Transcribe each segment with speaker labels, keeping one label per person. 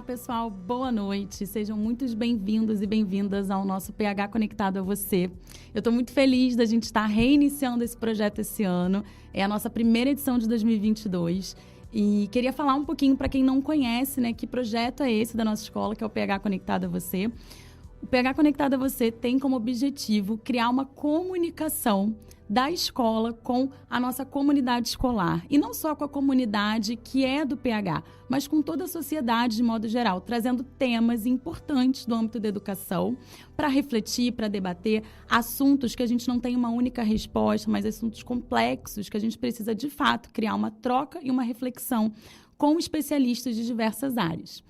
Speaker 1: pessoal, boa noite. Sejam muito bem-vindos e bem-vindas ao nosso PH Conectado a Você. Eu estou muito feliz da gente estar reiniciando esse projeto esse ano. É a nossa primeira edição de 2022. E queria falar um pouquinho para quem não conhece, né, que projeto é esse da nossa escola, que é o PH Conectado a Você. O PH Conectado a Você tem como objetivo criar uma comunicação da escola com a nossa comunidade escolar. E não só com a comunidade que é do PH, mas com toda a sociedade de modo geral, trazendo temas importantes do âmbito da educação para refletir, para debater assuntos que a gente não tem uma única resposta, mas assuntos complexos que a gente precisa, de fato, criar uma troca e uma reflexão com especialistas de diversas áreas.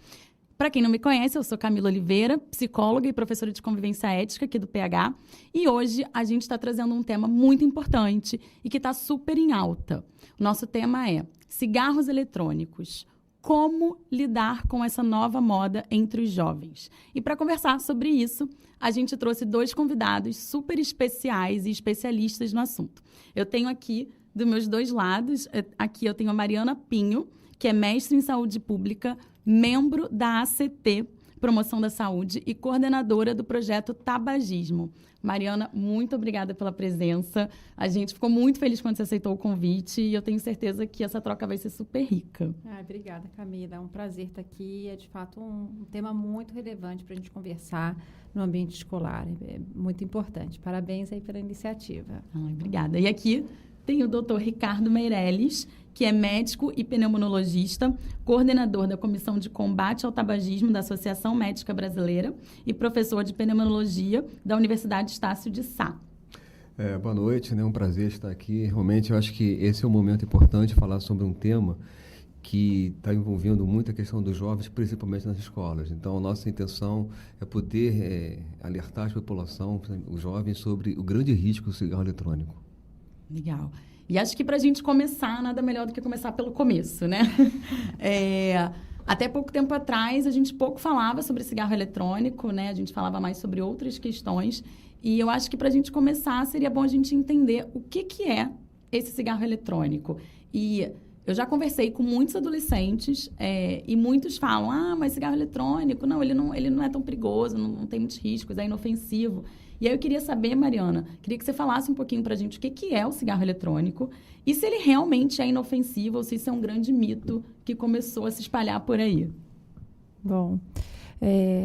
Speaker 1: Para quem não me conhece, eu sou Camila Oliveira, psicóloga e professora de convivência ética aqui do PH. E hoje a gente está trazendo um tema muito importante e que está super em alta. O nosso tema é cigarros eletrônicos. Como lidar com essa nova moda entre os jovens? E para conversar sobre isso, a gente trouxe 2 convidados super especiais e especialistas no assunto. Eu tenho aqui, dos meus 2 lados, aqui eu tenho a Mariana Pinho, que é mestre em saúde pública, membro da ACT, Promoção da Saúde, e coordenadora do projeto Tabagismo. Mariana, muito obrigada pela presença. A gente ficou muito feliz quando você aceitou o convite e eu tenho certeza que essa troca vai ser super rica.
Speaker 2: Obrigada, Camila. É um prazer estar aqui. É, de fato, um tema muito relevante para a gente conversar no ambiente escolar. É muito importante. Parabéns aí pela iniciativa.
Speaker 1: Obrigada. E aqui tem o Dr. Ricardo Meirelles, que é médico e pneumologista, coordenador da Comissão de Combate ao Tabagismo da Associação Médica Brasileira e professor de pneumologia da Universidade Estácio de Sá.
Speaker 3: Boa noite, é um prazer estar aqui. Realmente, eu acho que esse é um momento importante falar sobre um tema que está envolvendo muito a questão dos jovens, principalmente nas escolas. Então, a nossa intenção é poder alertar a população, os jovens, sobre o grande risco do cigarro eletrônico.
Speaker 1: Legal. E acho que para a gente começar, nada melhor do que começar pelo começo, né? Até pouco tempo atrás, a gente pouco falava sobre cigarro eletrônico, né? A gente falava mais sobre outras questões. E eu acho que para a gente começar, seria bom a gente entender o que é esse cigarro eletrônico. E eu já conversei com muitos adolescentes e muitos falam, mas cigarro eletrônico, não, ele não é tão perigoso, não tem muitos riscos, é inofensivo. E aí eu queria saber, Mariana, queria que você falasse um pouquinho para a gente o que é o cigarro eletrônico e se ele realmente é inofensivo ou se isso é um grande mito que começou a se espalhar por aí.
Speaker 2: Bom,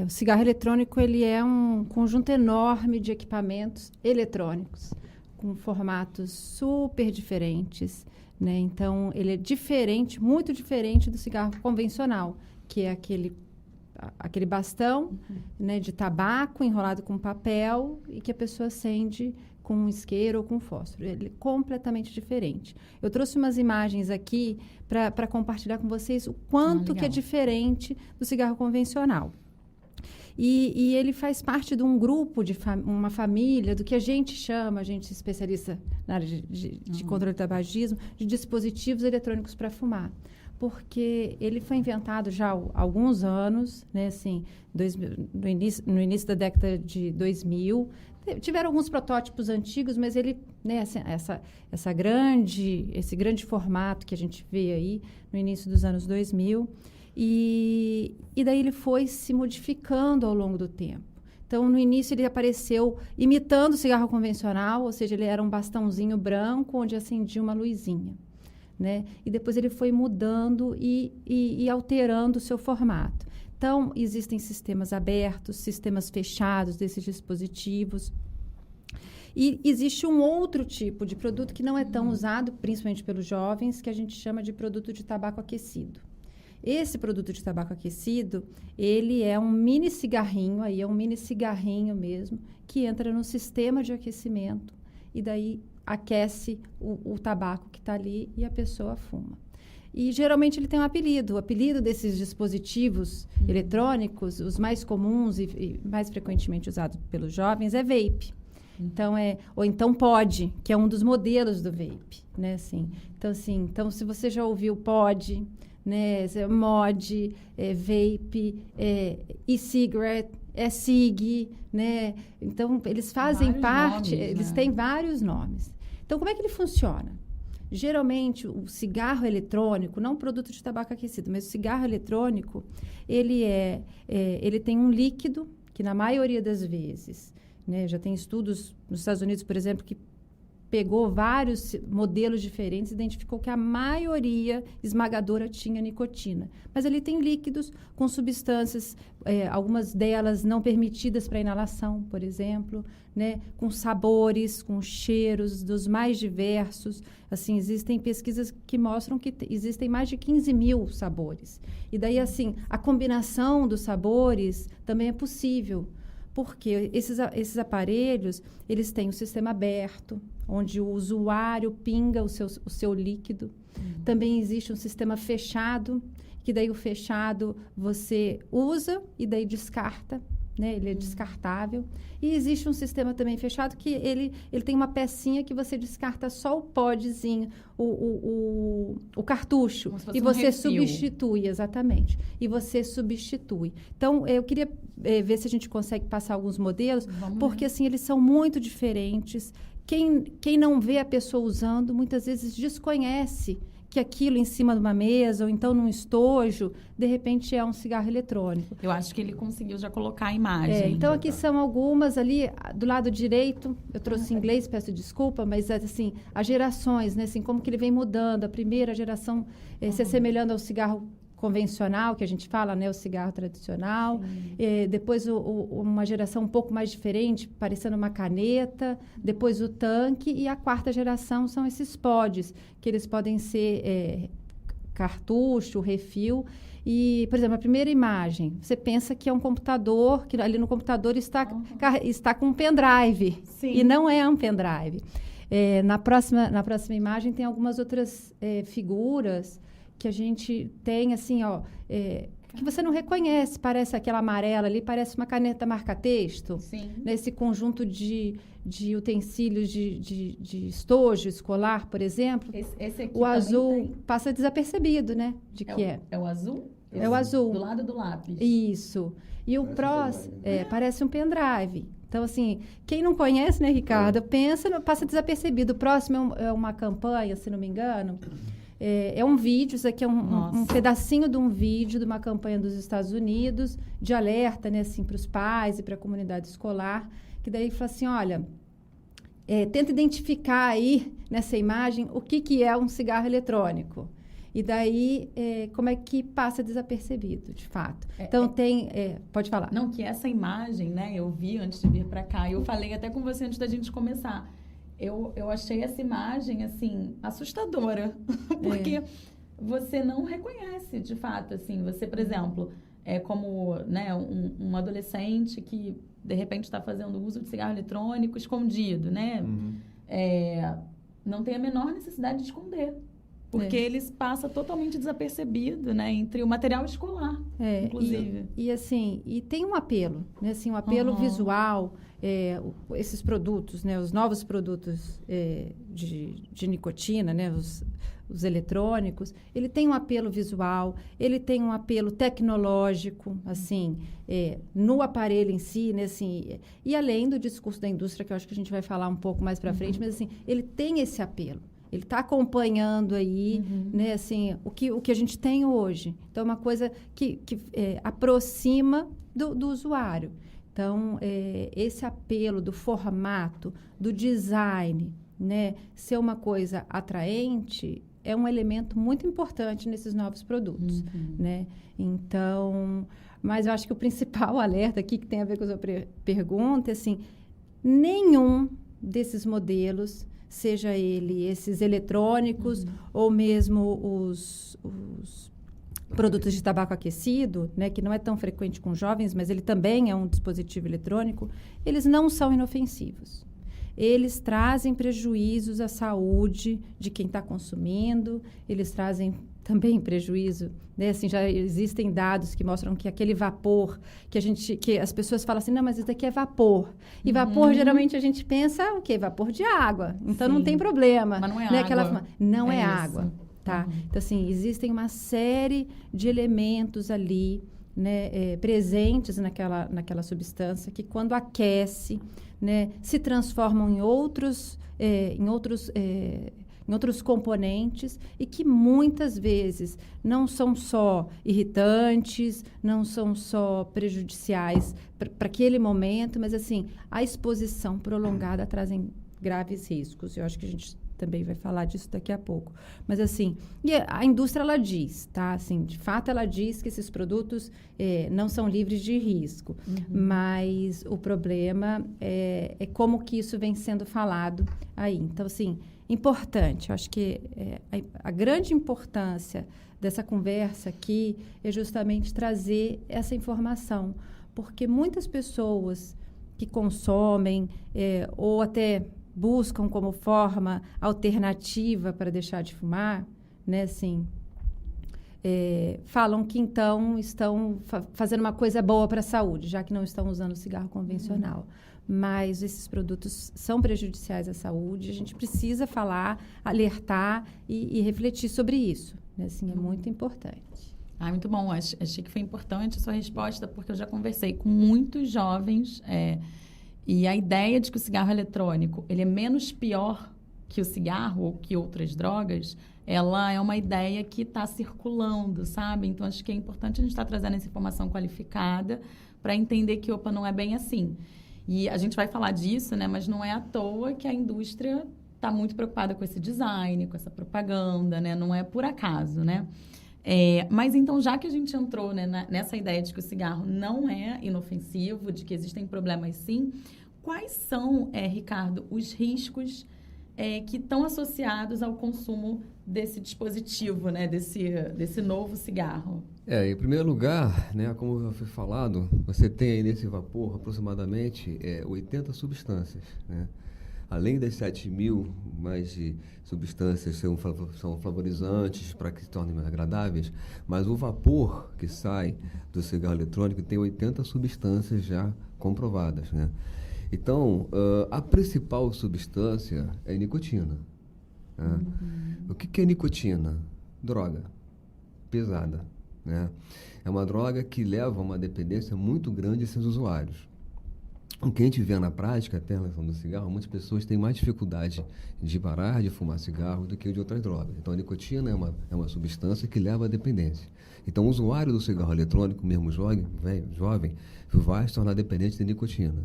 Speaker 2: o cigarro eletrônico ele é um conjunto enorme de equipamentos eletrônicos com formatos super diferentes, né? Então, ele é diferente, muito diferente do cigarro convencional, que é aquele bastão, né, de tabaco enrolado com papel e que a pessoa acende com um isqueiro ou com fósforo. Ele é completamente diferente. Eu trouxe umas imagens aqui para compartilhar com vocês o quanto que é diferente do cigarro convencional. E ele faz parte de um grupo, uma família, do que a gente especialista na área de controle do tabagismo, de dispositivos eletrônicos para fumar. Porque ele foi inventado já há alguns anos, né, assim, no início da década de 2000. Tiveram alguns protótipos antigos, mas ele, né, assim, esse grande formato que a gente vê aí no início dos anos 2000. E daí ele foi se modificando ao longo do tempo. Então, no início, ele apareceu imitando o cigarro convencional, ou seja, ele era um bastãozinho branco onde acendia uma luzinha. Né? E depois ele foi mudando e alterando o seu formato. Então, existem sistemas abertos, sistemas fechados desses dispositivos. E existe um outro tipo de produto que não é tão usado, principalmente pelos jovens, que a gente chama de produto de tabaco aquecido. Esse produto de tabaco aquecido, ele é um mini cigarrinho, aí é um mini cigarrinho mesmo, que entra no sistema de aquecimento e daí aquece o tabaco que está ali e a pessoa fuma. E, geralmente, ele tem um apelido. O apelido desses dispositivos eletrônicos, os mais comuns e mais frequentemente usados pelos jovens, é vape. Então, ou então pod, que é um dos modelos do vape, né? Assim, então, se você já ouviu pod, né, mod, vape, e-cigarette, SIG, né? Então, eles fazem parte, eles têm vários nomes. Então, como é que ele funciona? geralmente, o cigarro eletrônico, não o produto de tabaco aquecido, mas o cigarro eletrônico, ele tem um líquido que, na maioria das vezes, né, já tem estudos nos Estados Unidos, por exemplo, que pegou vários modelos diferentes, identificou que a maioria esmagadora tinha nicotina. Mas ele tem líquidos com substâncias, algumas delas não permitidas para inalação, por exemplo, né? Com sabores, com cheiros dos mais diversos. Assim, existem pesquisas que mostram que existem mais de 15 mil sabores. E daí, assim, a combinação dos sabores também é possível. Porque esses aparelhos, eles têm um sistema aberto, onde o usuário pinga o seu líquido. Também existe um sistema fechado, que daí o fechado você usa e daí descarta, né? Ele é descartável. E existe um sistema também fechado que ele tem uma pecinha que você descarta só o podzinho, o cartucho. E você substitui, exatamente. E você substitui. Então, eu queria ver se a gente consegue passar alguns modelos, porque assim, eles são muito diferentes. Quem não vê a pessoa usando, muitas vezes desconhece que aquilo em cima de uma mesa ou então num estojo, de repente é um cigarro eletrônico.
Speaker 1: Eu acho que ele conseguiu já colocar a imagem.
Speaker 2: Então, aqui são algumas ali, do lado direito, eu trouxe em inglês, peço desculpa, mas assim, as gerações, né, assim, como que ele vem mudando. A primeira geração se assemelhando ao cigarro convencional, que a gente fala, né, o cigarro tradicional. Depois uma geração um pouco mais diferente, parecendo uma caneta. Depois o tanque. E a quarta geração são esses pods, que eles podem ser cartucho, refil. E, por exemplo, a primeira imagem, você pensa que é um computador, que ali no computador está com um pendrive. Sim. E não é um pendrive. Na próxima imagem tem algumas outras figuras que a gente tem, assim, que você não reconhece. Parece aquela amarela ali, parece uma caneta marca-texto.
Speaker 1: Sim.
Speaker 2: Nesse conjunto de utensílios de estojo escolar, por exemplo.
Speaker 1: Esse aqui
Speaker 2: o azul
Speaker 1: tem.
Speaker 2: Passa desapercebido, né?
Speaker 1: É o azul?
Speaker 2: É o azul.
Speaker 1: Do lado do lápis.
Speaker 2: Isso. E o próximo parece um pendrive. Então, assim, quem não conhece, né, Ricardo, passa desapercebido. O próximo é uma campanha, se não me engano. É um vídeo, isso aqui é um pedacinho de um vídeo de uma campanha dos Estados Unidos, de alerta, né, assim, para os pais e para a comunidade escolar, que daí fala assim, olha, tenta identificar aí, nessa imagem, o que é um cigarro eletrônico. E daí, como é que passa desapercebido, de fato. Então, pode falar.
Speaker 1: Não, que essa imagem, né, eu vi antes de vir para cá, eu falei até com você antes da gente começar. Eu achei essa imagem, assim, assustadora, porque você não reconhece, de fato, assim, você, por exemplo, é como, né, um adolescente que, de repente, está fazendo uso de cigarro eletrônico escondido, né? Não tem a menor necessidade de esconder, porque eles passam totalmente desapercebido, né, entre o material escolar, inclusive.
Speaker 2: E assim, tem um apelo, né, assim, um apelo visual. Esses produtos, né, os novos produtos de nicotina, né, os eletrônicos, ele tem um apelo visual, ele tem um apelo tecnológico, assim, no aparelho em si, né, assim, e além do discurso da indústria, que eu acho que a gente vai falar um pouco mais para frente, mas assim, ele tem esse apelo. Ele está acompanhando aí, né, assim, o que a gente tem hoje. Então, é uma coisa que aproxima do usuário. Então, esse apelo do formato, do design, né, ser uma coisa atraente, é um elemento muito importante nesses novos produtos, né? Então, mas eu acho que o principal alerta aqui, que tem a ver com a sua pergunta, é assim, nenhum desses modelos, seja ele esses eletrônicos ou mesmo os produtos de tabaco aquecido, né, que não é tão frequente com jovens, mas ele também é um dispositivo eletrônico, eles não são inofensivos. Eles trazem prejuízos à saúde de quem está consumindo, eles trazem também prejuízo, né? Assim, já existem dados que mostram que aquele vapor que as pessoas falam assim, não, mas isso daqui é vapor. E vapor, geralmente, a gente pensa, o quê? Vapor de água. Então, não tem problema.
Speaker 1: Mas não é
Speaker 2: né?
Speaker 1: água.
Speaker 2: Não é água. Tá? Então, assim, existem uma série de elementos ali, né, presentes naquela substância que, quando aquece, né, se transformam em outros em outros componentes e que muitas vezes não são só irritantes, não são só prejudiciais para aquele momento, mas assim, a exposição prolongada trazem graves riscos. Eu acho que a gente também vai falar disso daqui a pouco. Mas, assim, e a indústria, ela diz, tá? Assim, de fato, ela diz que esses produtos não são livres de risco. Mas o problema é como que isso vem sendo falado aí. Então, assim, importante. Eu acho que a grande importância dessa conversa aqui é justamente trazer essa informação. Porque muitas pessoas que consomem ou até buscam como forma alternativa para deixar de fumar, né, assim, falam que então estão fazendo uma coisa boa para a saúde, já que não estão usando o cigarro convencional. Mas esses produtos são prejudiciais à saúde, a gente precisa falar, alertar e refletir sobre isso, né, assim, é muito importante.
Speaker 1: Muito bom, achei que foi importante a sua resposta, porque eu já conversei com muitos jovens, e a ideia de que o cigarro eletrônico ele é menos pior que o cigarro ou que outras drogas, ela é uma ideia que está circulando, sabe? Então, acho que é importante a gente estar trazendo essa informação qualificada para entender que, não é bem assim. E a gente vai falar disso, né? Mas não é à toa que a indústria está muito preocupada com esse design, com essa propaganda, né? Não é por acaso, né? Mas então, já que a gente entrou, né, nessa ideia de que o cigarro não é inofensivo, de que existem problemas sim, quais são, Ricardo, os riscos que estão associados ao consumo desse dispositivo, né, desse novo cigarro?
Speaker 3: Em primeiro lugar, né, como já foi falado, você tem aí nesse vapor aproximadamente 80 substâncias, né? Além das 7.000 mais de substâncias são flavorizantes para que se tornem mais agradáveis, mas o vapor que sai do cigarro eletrônico tem 80 substâncias já comprovadas, né? Então, a principal substância é a nicotina, né? O que é nicotina? Droga pesada, né? É uma droga que leva a uma dependência muito grande em seus usuários. O que a gente vê na prática, até em relação do cigarro, muitas pessoas têm mais dificuldade de parar de fumar cigarro do que de outras drogas. Então, a nicotina é uma substância que leva à dependência. Então, o usuário do cigarro eletrônico, mesmo jovem, vai se tornar dependente de nicotina.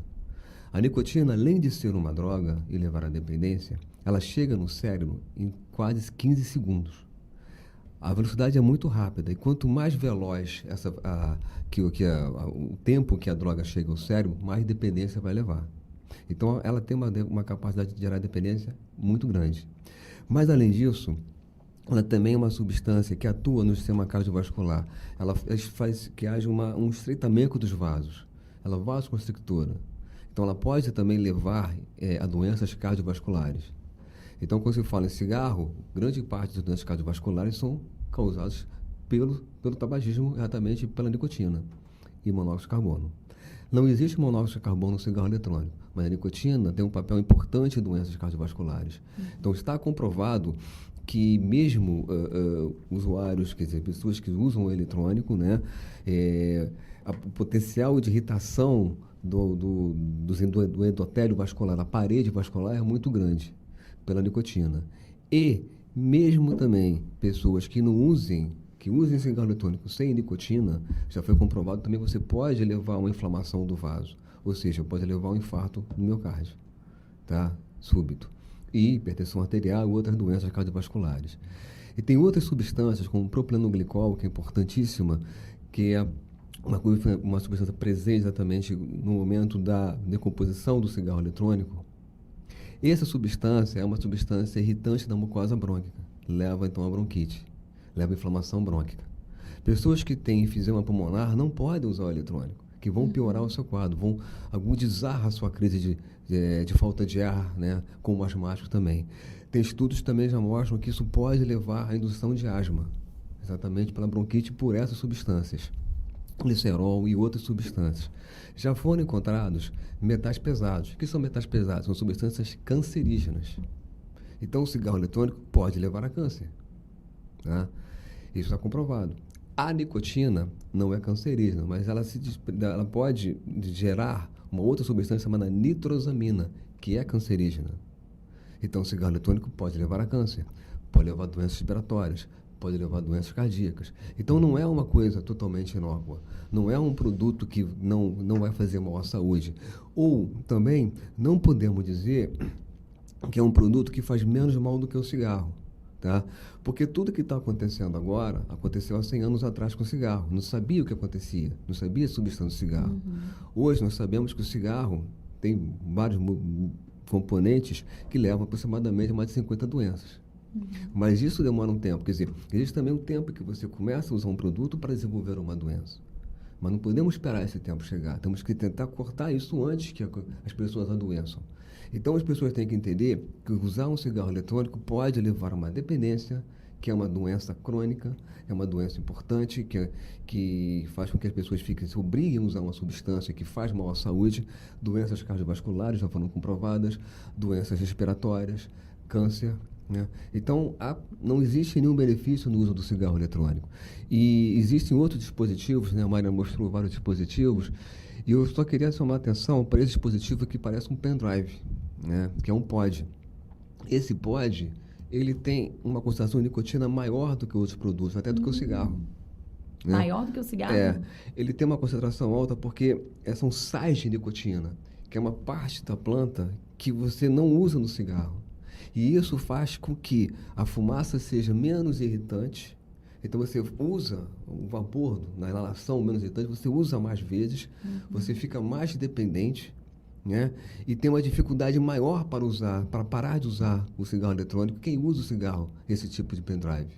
Speaker 3: A nicotina, além de ser uma droga e levar à dependência, ela chega no cérebro em quase 15 segundos. A velocidade é muito rápida e quanto mais veloz o tempo que a droga chega ao cérebro, mais dependência vai levar. Então, ela tem uma capacidade de gerar dependência muito grande. Mas, além disso, ela também é uma substância que atua no sistema cardiovascular. Ela faz que haja um estreitamento dos vasos. Ela é vasoconstrictora. Então, ela pode também levar a doenças cardiovasculares. Então, quando se fala em cigarro, grande parte das doenças cardiovasculares são causadas pelo tabagismo, exatamente pela nicotina e monóxido de carbono. Não existe monóxido de carbono no cigarro eletrônico, mas a nicotina tem um papel importante em doenças cardiovasculares. Então, está comprovado que mesmo usuários, quer dizer, pessoas que usam o eletrônico, né, o potencial de irritação do endotélio vascular, da parede vascular, é muito grande pela nicotina. E mesmo também pessoas que usem cigarro eletrônico sem nicotina, já foi comprovado também você pode levar a uma inflamação do vaso, ou seja, pode levar a um infarto no miocárdio, tá? Súbito. E hipertensão arterial e outras doenças cardiovasculares. E tem outras substâncias, como o propilenoglicol, que é importantíssima, que é uma substância presente exatamente no momento da decomposição do cigarro eletrônico. Essa substância é uma substância irritante da mucosa brônquica, leva então a bronquite, leva a inflamação brônquica. Pessoas que têm enfisema pulmonar não podem usar o eletrônico, que vão piorar o seu quadro, vão agudizar a sua crise de falta de ar, né, como asmático também. Tem estudos que também já mostram que isso pode levar à indução de asma, exatamente pela bronquite por essas substâncias, glicerol e outras substâncias. Já foram encontrados metais pesados. O que são metais pesados? São substâncias cancerígenas. Então, o cigarro eletrônico pode levar a câncer, tá? Isso está comprovado. A nicotina não é cancerígena, mas ela pode gerar uma outra substância chamada nitrosamina, que é cancerígena. Então, o cigarro eletrônico pode levar a câncer, pode levar a doenças respiratórias, pode levar a doenças cardíacas. Então, não é uma coisa totalmente inócua. Não é um produto que não vai fazer mal à saúde. Ou, também, não podemos dizer que é um produto que faz menos mal do que o cigarro. Tá? Porque tudo que está acontecendo agora, aconteceu há 100 anos atrás com o cigarro. Não sabia o que acontecia, não sabia a substância do cigarro. Hoje nós sabemos que o cigarro tem vários componentes que levam aproximadamente a mais de 50 doenças. Mas isso demora um tempo. Quer dizer, existe também um tempo que você começa a usar um produto para desenvolver uma doença. Mas não podemos esperar esse tempo chegar. Temos que tentar cortar isso antes que as pessoas adoeçam. Então, as pessoas têm que entender que usar um cigarro eletrônico pode levar a uma dependência, que é uma doença crônica, é uma doença importante, que faz com que as pessoas se obriguem a usar uma substância que faz mal à saúde, doenças cardiovasculares já foram comprovadas, doenças respiratórias, câncer. Né? Então, não existe nenhum benefício no uso do cigarro eletrônico. E existem outros dispositivos, né? A Mayra mostrou vários dispositivos, e eu só queria chamar a atenção para esse dispositivo que parece um pendrive, né? Que é um pod. Esse pod, ele tem uma concentração de nicotina maior do que outros produtos, até do que o cigarro. Né?
Speaker 1: Maior do que o cigarro?
Speaker 3: Ele tem uma concentração alta porque são sais de nicotina, que é uma parte da planta que você não usa no cigarro. E isso faz com que a fumaça seja menos irritante. Então, você usa o vapor na inalação menos irritante, você usa mais vezes, você fica mais dependente, né? E tem uma dificuldade maior para parar de usar o cigarro eletrônico. Quem usa o cigarro, esse tipo de pendrive.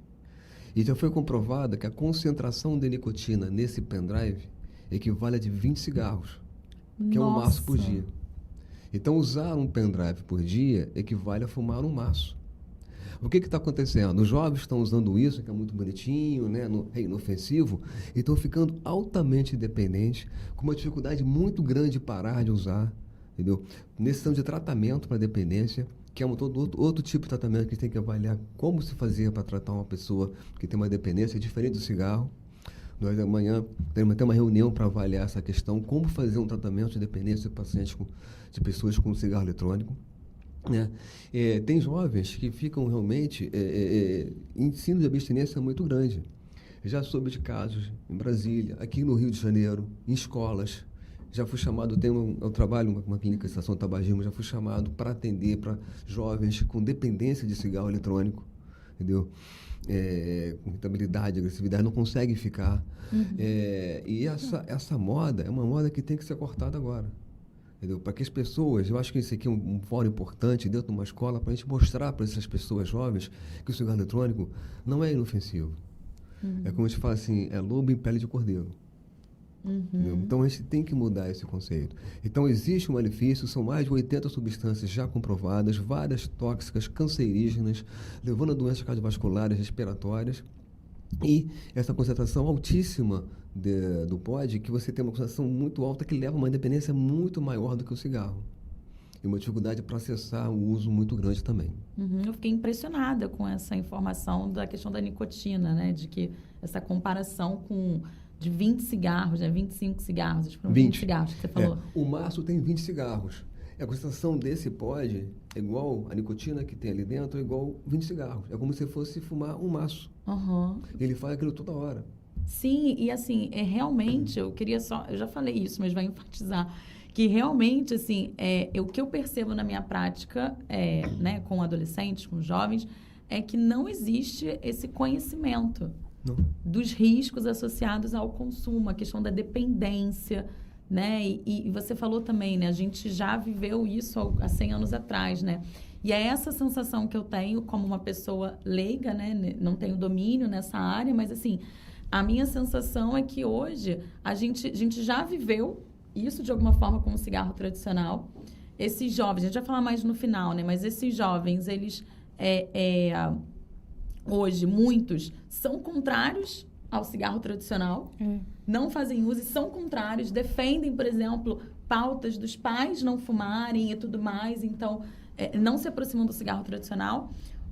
Speaker 3: E já foi comprovado que a concentração de nicotina nesse pendrive equivale a de 20 cigarros, que é um maço por dia. Então, usar um pendrive por dia equivale a fumar um maço. O que está acontecendo? Os jovens estão usando isso, que é muito bonitinho, né? É inofensivo, e estão ficando altamente dependentes, com uma dificuldade muito grande de parar de usar, entendeu? Necessitam de tratamento para dependência, que é outro tipo de tratamento que a gente tem que avaliar como se fazer para tratar uma pessoa que tem uma dependência diferente do cigarro. Nós amanhã teremos até uma reunião para avaliar essa questão, como fazer um tratamento de dependência de pacientes de pessoas com cigarro eletrônico. Né? Tem jovens que ficam realmente em síndrome de abstinência muito grande. Já soube de casos em Brasília, aqui no Rio de Janeiro, em escolas. Já fui chamado, eu trabalho numa clínica de estação de tabagismo, já fui chamado para atender para jovens com dependência de cigarro eletrônico, entendeu? Com irritabilidade, agressividade, não conseguem ficar. E essa moda é uma moda que tem que ser cortada agora. Para que as pessoas, eu acho que isso aqui é um fórum importante dentro de uma escola para a gente mostrar para essas pessoas jovens que o cigarro eletrônico não é inofensivo. É como a gente fala assim, é lobo em pele de cordeiro. Então, a gente tem que mudar esse conceito. Então, existe um malefício, são mais de 80 substâncias já comprovadas, várias tóxicas, cancerígenas, levando a doenças cardiovasculares, respiratórias, e essa concentração altíssima do pod, que você tem uma concentração muito alta que leva a uma dependência muito maior do que o cigarro. E uma dificuldade para acessar o uso muito grande também.
Speaker 1: Eu fiquei impressionada com essa informação da questão da nicotina, né? De que essa comparação de 20 cigarros, né? 25 cigarros, acho que foram 20 cigarros que você falou.
Speaker 3: O maço tem 20 cigarros. A concentração desse pod é igual, a nicotina que tem ali dentro é igual 20 cigarros. É como se fosse fumar um maço. Ele faz aquilo toda hora.
Speaker 1: Sim, e assim, realmente, eu já falei isso, mas vai enfatizar, que realmente, assim, o que eu percebo na minha prática, né, com adolescentes, com jovens, é que não existe esse conhecimento dos riscos associados ao consumo, a questão da dependência, né? E você falou também, né? A gente já viveu isso há 100 anos atrás, né? E é essa sensação que eu tenho como uma pessoa leiga, né? Não tenho domínio nessa área, mas, assim, a minha sensação é que hoje a gente já viveu isso de alguma forma com o cigarro tradicional. Esses jovens, a gente vai falar mais no final, né? Mas esses jovens, eles, hoje, muitos são contrários ao cigarro tradicional, não fazem uso e são contrários, defendem, por exemplo, pautas dos pais não fumarem e tudo mais, então não se aproximam do cigarro tradicional,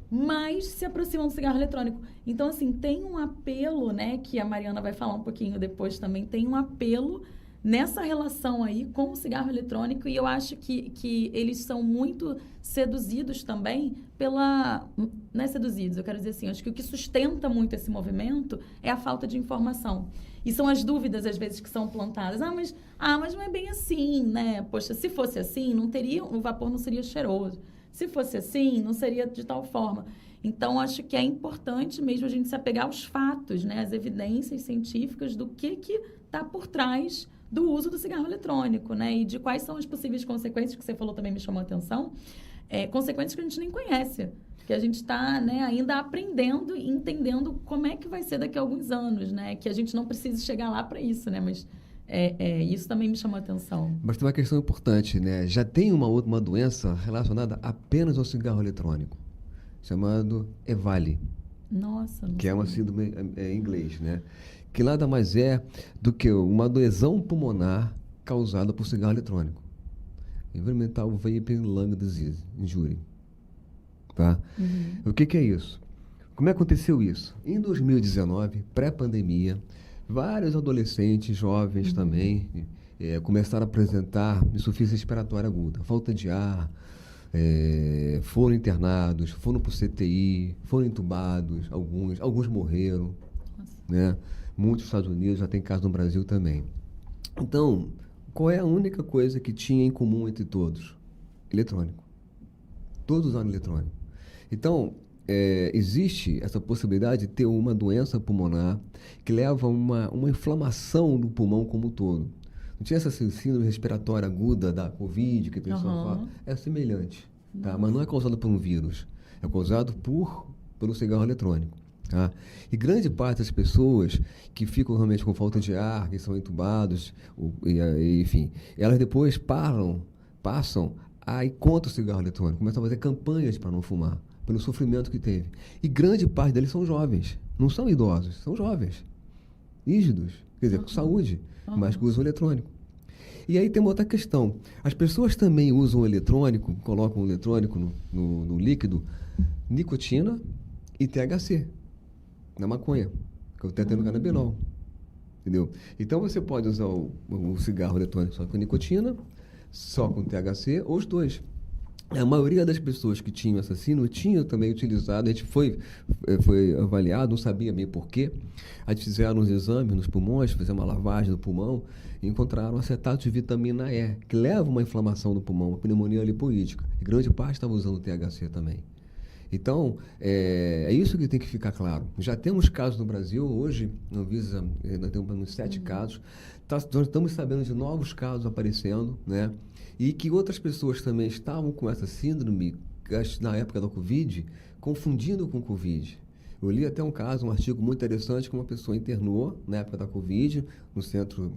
Speaker 1: mas se aproximam do cigarro eletrônico. Então, assim, tem um apelo, né, que a Mariana vai falar um pouquinho depois também, tem um apelo nessa relação aí com o cigarro eletrônico, e eu acho que eles são muito seduzidos também pela... Não é seduzidos, eu quero dizer assim, acho que o que sustenta muito esse movimento é a falta de informação. E são as dúvidas, às vezes, que são plantadas. Mas não é bem assim, né? Poxa, se fosse assim, o vapor não seria cheiroso. Se fosse assim, não seria de tal forma. Então, acho que é importante mesmo a gente se apegar aos fatos, né? As evidências científicas do que está por trás do uso do cigarro eletrônico, né? E de quais são as possíveis consequências, que você falou também me chamou a atenção, consequências que a gente nem conhece, que a gente está, né, ainda aprendendo e entendendo como é que vai ser daqui a alguns anos, né? Que a gente não precisa chegar lá para isso, né? Mas isso também me chamou a atenção.
Speaker 3: Mas tem uma questão importante, né? Já tem uma doença relacionada apenas ao cigarro eletrônico, chamado EVALI.
Speaker 1: Nossa, não
Speaker 3: que é uma
Speaker 1: sei.
Speaker 3: síndrome em inglês, né? Que nada mais é do que uma adesão pulmonar causada por cigarro eletrônico. Environmental Vaping Lung Disease, injury. Tá? O que é isso? Como é que aconteceu isso? Em 2019, pré-pandemia, vários adolescentes, jovens também, começaram a apresentar insuficiência respiratória aguda, falta de ar, foram internados, foram para o CTI, foram entubados, alguns morreram, né? Muitos nos Estados Unidos, já tem caso no Brasil também. Então, qual é a única coisa que tinha em comum entre todos? Eletrônico. Todos usaram eletrônico. Então, existe essa possibilidade de ter uma doença pulmonar que leva a uma inflamação do pulmão como um todo. Não tinha essa síndrome respiratória aguda da Covid, que a pessoa fala. É semelhante, tá? Mas não é causado por um vírus. É causado pelo cigarro eletrônico. Tá? E grande parte das pessoas que ficam realmente com falta de ar, que são entubados, enfim, elas depois passam a ir contra o cigarro eletrônico, começam a fazer campanhas para não fumar, pelo sofrimento que teve. E grande parte deles são jovens, não são idosos, são jovens, rígidos, quer dizer, com saúde, mas que usam eletrônico. E aí tem uma outra questão. As pessoas também usam eletrônico, colocam o eletrônico no líquido, nicotina e THC. Na maconha, que é o tetrahidrocannabinol, entendeu? Então você pode usar o cigarro eletrônico só com nicotina, só com THC, ou os dois. A maioria das pessoas que tinham essa síndrome tinham também utilizado, a gente foi avaliado, não sabia bem porquê, a gente fizeram uns exames nos pulmões, fizeram uma lavagem do pulmão e encontraram acetato de vitamina E, que leva uma inflamação do pulmão, uma pneumonia lipoídica. E grande parte estava usando o THC também. Então, é isso que tem que ficar claro. Já temos casos no Brasil, hoje, na Anvisa, nós temos uns 7 casos, nós estamos sabendo de novos casos aparecendo, né? E que outras pessoas também estavam com essa síndrome, na época da Covid, confundindo com Covid. Eu li até um artigo muito interessante, que uma pessoa internou na época da Covid, no centro,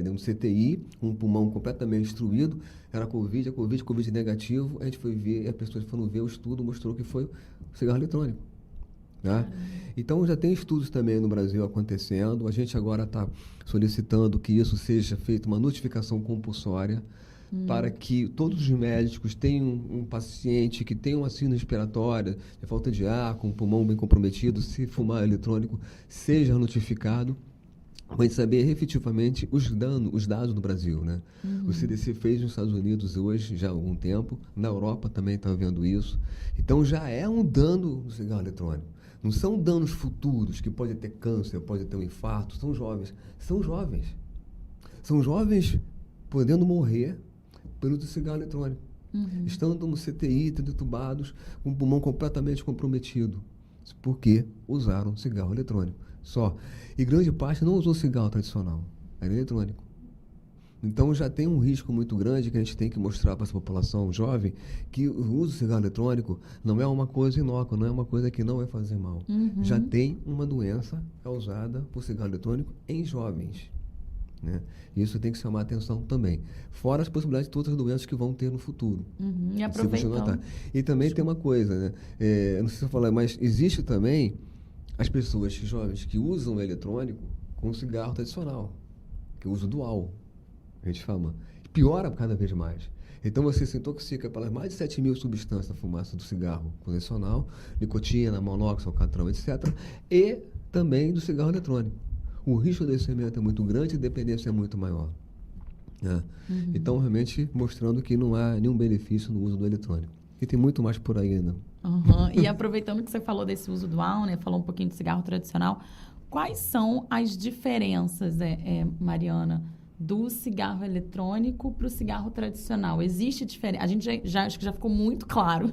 Speaker 3: no CTI, com um pulmão completamente destruído, era Covid negativo, a gente foi ver, e as pessoas foram ver o estudo, mostrou que foi o cigarro eletrônico. Né? Então, já tem estudos também no Brasil acontecendo, a gente agora está solicitando que isso seja feita uma notificação compulsória, para que todos os médicos tenham um paciente que tem uma síndrome respiratória, de falta de ar, com o pulmão bem comprometido, se fumar eletrônico, seja notificado, para a gente saber efetivamente os dados do Brasil. Né? O CDC fez nos Estados Unidos hoje, já há algum tempo, na Europa também está vendo isso. Então, já é um dano do cigarro eletrônico. Não são danos futuros, que pode ter câncer, pode ter um infarto, são jovens. São jovens podendo morrer pelo uso do cigarro eletrônico. Estando no CTI, tendo entubados, com o pulmão completamente comprometido, porque usaram cigarro eletrônico só. E grande parte não usou cigarro tradicional, era eletrônico. Então já tem um risco muito grande que a gente tem que mostrar para essa população jovem que o uso do cigarro eletrônico não é uma coisa inócua, não é uma coisa que não vai fazer mal. Já tem uma doença causada por cigarro eletrônico em jovens. Né? Isso tem que chamar a atenção também. Fora as possibilidades de outras doenças que vão ter no futuro.
Speaker 1: E aproveitar.
Speaker 3: E também tem uma coisa, né? Não sei se eu falar, mas existe também as pessoas jovens que usam o eletrônico com cigarro tradicional, que é o uso dual, a gente fala. Piora cada vez mais. Então você se intoxica pelas mais de 7.000 substâncias da fumaça do cigarro convencional, nicotina, monóxido, alcatrão, etc. E também do cigarro eletrônico. O risco de adoecimento é muito grande e a dependência é muito maior. Então, realmente, mostrando que não há nenhum benefício no uso do eletrônico. E tem muito mais por aí ainda.
Speaker 1: E aproveitando que você falou desse uso dual, né? Falou um pouquinho do cigarro tradicional. Quais são as diferenças, Mariana, do cigarro eletrônico para o cigarro tradicional? Existe diferença? A gente acho que já ficou muito claro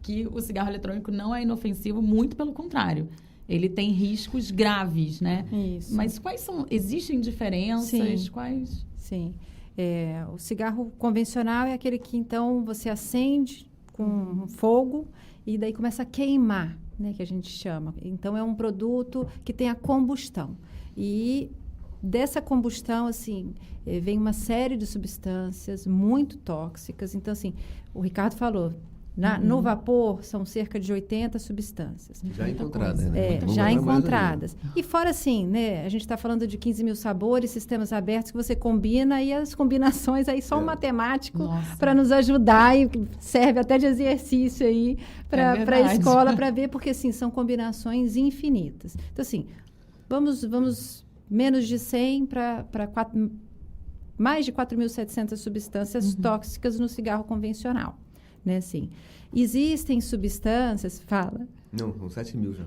Speaker 1: que o cigarro eletrônico não é inofensivo, muito pelo contrário. Ele tem riscos graves, né?
Speaker 2: Isso.
Speaker 1: Mas quais são? Existem diferenças?
Speaker 2: Sim.
Speaker 1: Quais?
Speaker 2: Sim. O cigarro convencional é aquele que, então, você acende com fogo e daí começa a queimar, né? Que a gente chama. Então, é um produto que tem a combustão. E dessa combustão, assim, vem uma série de substâncias muito tóxicas. Então, assim, o Ricardo falou... No vapor, são cerca de 80 substâncias.
Speaker 3: Já encontradas, né?
Speaker 2: Já encontradas. E fora assim, né? A gente está falando de 15 mil sabores, sistemas abertos que você combina e as combinações aí só um matemático para nos ajudar e serve até de exercício aí para a escola para ver, porque assim, são combinações infinitas. Então assim, vamos menos de 100 para mais de 4.700 substâncias tóxicas no cigarro convencional. Né, assim. Existem substâncias, fala.
Speaker 3: Não, são 7 mil já.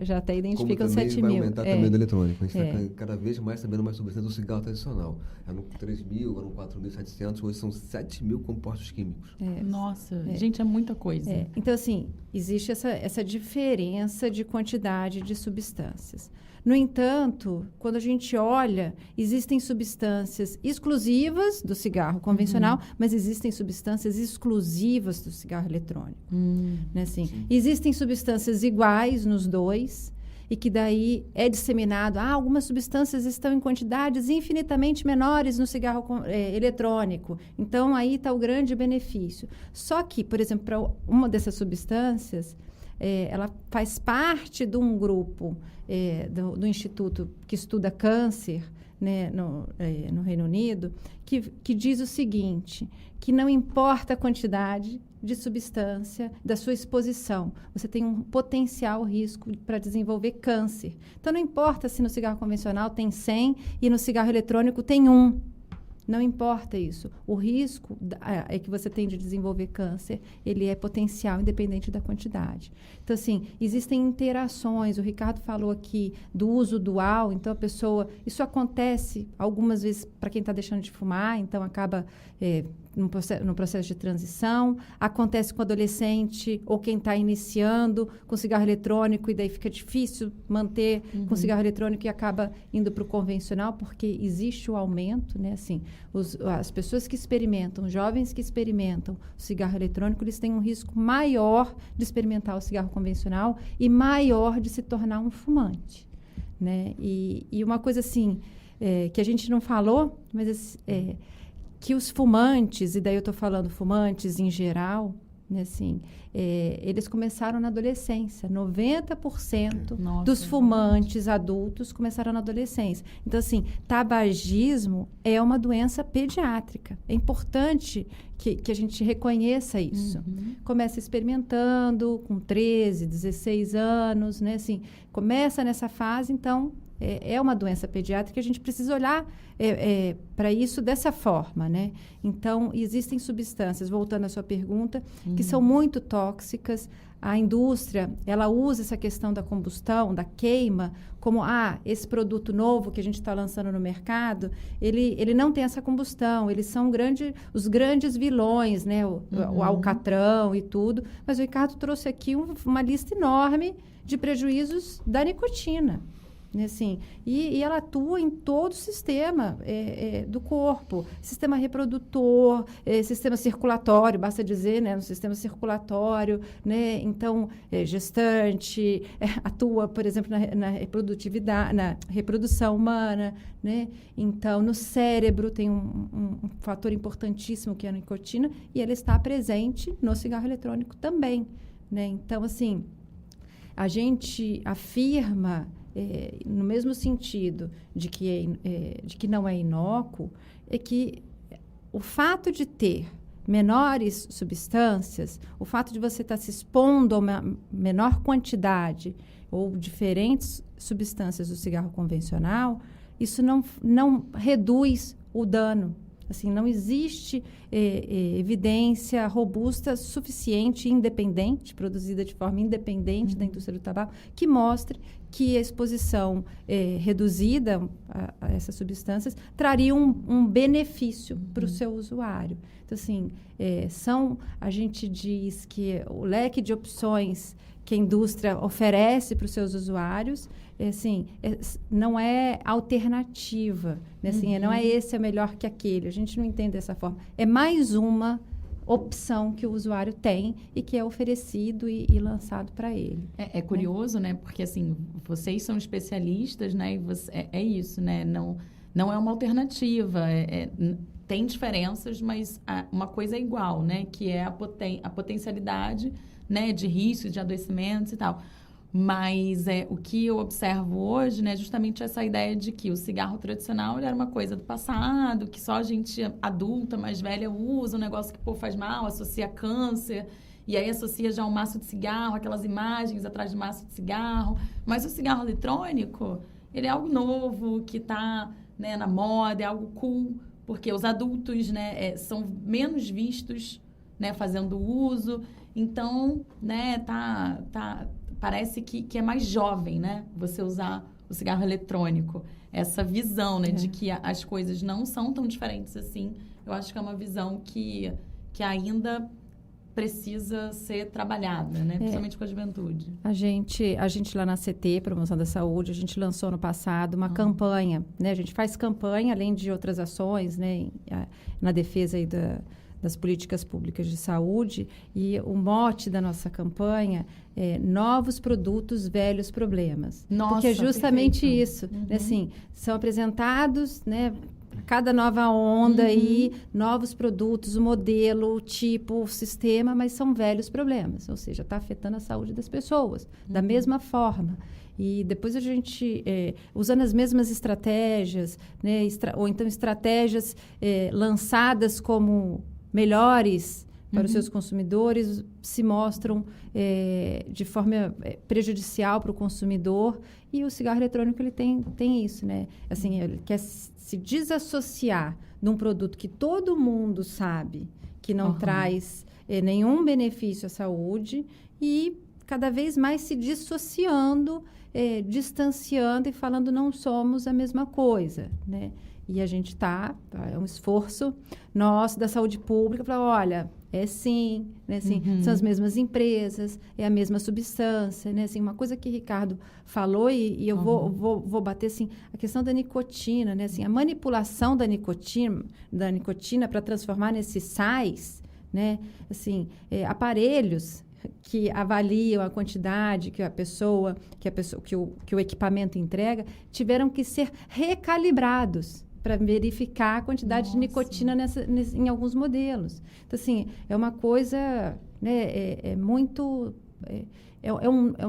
Speaker 2: Já até identificam 7
Speaker 3: mil. Vai
Speaker 2: aumentar
Speaker 3: também do eletrônico. A gente está cada vez mais sabendo mais substâncias do cigarro tradicional. Eram 3 mil, eram 4.700, hoje são 7 mil compostos químicos.
Speaker 1: Nossa, gente, é muita coisa.
Speaker 2: Então, assim, existe essa diferença de quantidade de substâncias. No entanto, quando a gente olha, existem substâncias exclusivas do cigarro convencional, mas existem substâncias exclusivas do cigarro eletrônico. Né, assim? Existem substâncias iguais nos dois e que daí é disseminado. Algumas substâncias estão em quantidades infinitamente menores no cigarro eletrônico. Então, aí está o grande benefício. Só que, por exemplo, para uma dessas substâncias... ela faz parte de um grupo do Instituto que estuda câncer, né, no Reino Unido, que diz o seguinte, que não importa a quantidade de substância da sua exposição, você tem um potencial risco para desenvolver câncer. Então, não importa se no cigarro convencional tem 100 e no cigarro eletrônico tem 1. Não importa isso. O risco é que você tem de desenvolver câncer, ele é potencial, independente da quantidade. Então, assim, existem interações. O Ricardo falou aqui do uso dual. Então, a pessoa... Isso acontece algumas vezes para quem está deixando de fumar, então acaba no processo de transição. Acontece com o adolescente ou quem está iniciando com cigarro eletrônico e daí fica difícil manter com cigarro eletrônico e acaba indo para o convencional, porque existe o aumento, né? Assim, as pessoas que experimentam, jovens que experimentam o cigarro eletrônico, eles têm um risco maior de experimentar o cigarro convencional e maior de se tornar um fumante, né? E uma coisa assim, que a gente não falou, mas que os fumantes, e daí eu estou falando fumantes em geral, né, assim, eles começaram na adolescência. 90% dos fumantes adultos começaram na adolescência. Então, assim, tabagismo é uma doença pediátrica. É importante que a gente reconheça isso. Começa experimentando com 13, 16 anos, né, assim, começa nessa fase, então... É uma doença pediátrica, a gente precisa olhar para isso dessa forma, né? Então, existem substâncias, voltando à sua pergunta, que são muito tóxicas. A indústria, ela usa essa questão da combustão, da queima, como, esse produto novo que a gente está lançando no mercado, ele não tem essa combustão, eles são os grandes vilões, né? O alcatrão e tudo. Mas o Ricardo trouxe aqui uma lista enorme de prejuízos da nicotina. Assim, e ela atua em todo o sistema do corpo, sistema reprodutor, sistema circulatório, basta dizer, né, no sistema circulatório, né, então, gestante, atua, por exemplo, na reprodutividade, na reprodução humana, né, então, no cérebro tem um fator importantíssimo que é a nicotina, e ela está presente no cigarro eletrônico também, né, então, assim, a gente afirma... no mesmo sentido de que não é inócuo, é que o fato de ter menores substâncias, o fato de você estar se expondo a uma menor quantidade ou diferentes substâncias do cigarro convencional, isso não reduz o dano. Assim, não existe evidência robusta, suficiente, independente, produzida de forma independente da indústria do tabaco, que mostre que a exposição reduzida a essas substâncias traria um benefício para o seu usuário. Então, assim, a gente diz que o leque de opções que a indústria oferece para os seus usuários, não é alternativa, né? Assim, não é esse é melhor que aquele. A gente não entende dessa forma. É mais uma opção que o usuário tem e que é oferecido e lançado para ele.
Speaker 1: É curioso, né? Porque, assim, vocês são especialistas, né? E é isso, né? Não é uma alternativa. Tem diferenças, mas uma coisa é igual, né? Que é a potencialidade, né, de riscos, de adoecimentos e tal. Mas o que eu observo hoje, né, justamente essa ideia de que o cigarro tradicional ele era uma coisa do passado, que só a gente adulta, mais velha usa, um negócio que pô, faz mal, associa câncer, e aí associa já um maço de cigarro, aquelas imagens atrás de maço de cigarro. Mas o cigarro eletrônico, ele é algo novo, que está, né, na moda, é algo cool, porque os adultos, né, são menos vistos, né, fazendo uso. Então, né, parece que é mais jovem, né, você usar o cigarro eletrônico. Essa visão, né, de que as coisas não são tão diferentes assim, eu acho que é uma visão que ainda precisa ser trabalhada, né, principalmente com a juventude.
Speaker 2: A gente lá na CT, Promoção da Saúde, a gente lançou no passado uma campanha, né, a gente faz campanha, além de outras ações, né, na defesa aí das políticas públicas de saúde, e o mote da nossa campanha é novos produtos, velhos problemas.
Speaker 1: Nossa,
Speaker 2: porque é justamente
Speaker 1: perfeito.
Speaker 2: isso. Né, assim, são apresentados, né, cada nova onda aí, novos produtos, o modelo, o tipo, o sistema, mas são velhos problemas. Ou seja, está afetando a saúde das pessoas, da mesma forma. E depois a gente, usando as mesmas estratégias, né, ou então estratégias lançadas como melhores para os seus consumidores, se mostram de forma prejudicial para o consumidor. E o cigarro eletrônico ele tem isso, né? Assim, ele quer se desassociar de um produto que todo mundo sabe que não traz nenhum benefício à saúde e cada vez mais se dissociando, distanciando e falando não somos a mesma coisa, né? E a gente é um esforço nosso da saúde pública para, olha, sim, né, assim, são as mesmas empresas, é a mesma substância, né, assim, uma coisa que o Ricardo falou e eu vou bater, assim, a questão da nicotina, né, assim, a manipulação da nicotina para transformar nesses sais, né, assim, aparelhos que avaliam a quantidade que o equipamento entrega, tiveram que ser recalibrados para verificar a quantidade de nicotina em alguns modelos. Então, assim, é uma coisa, né,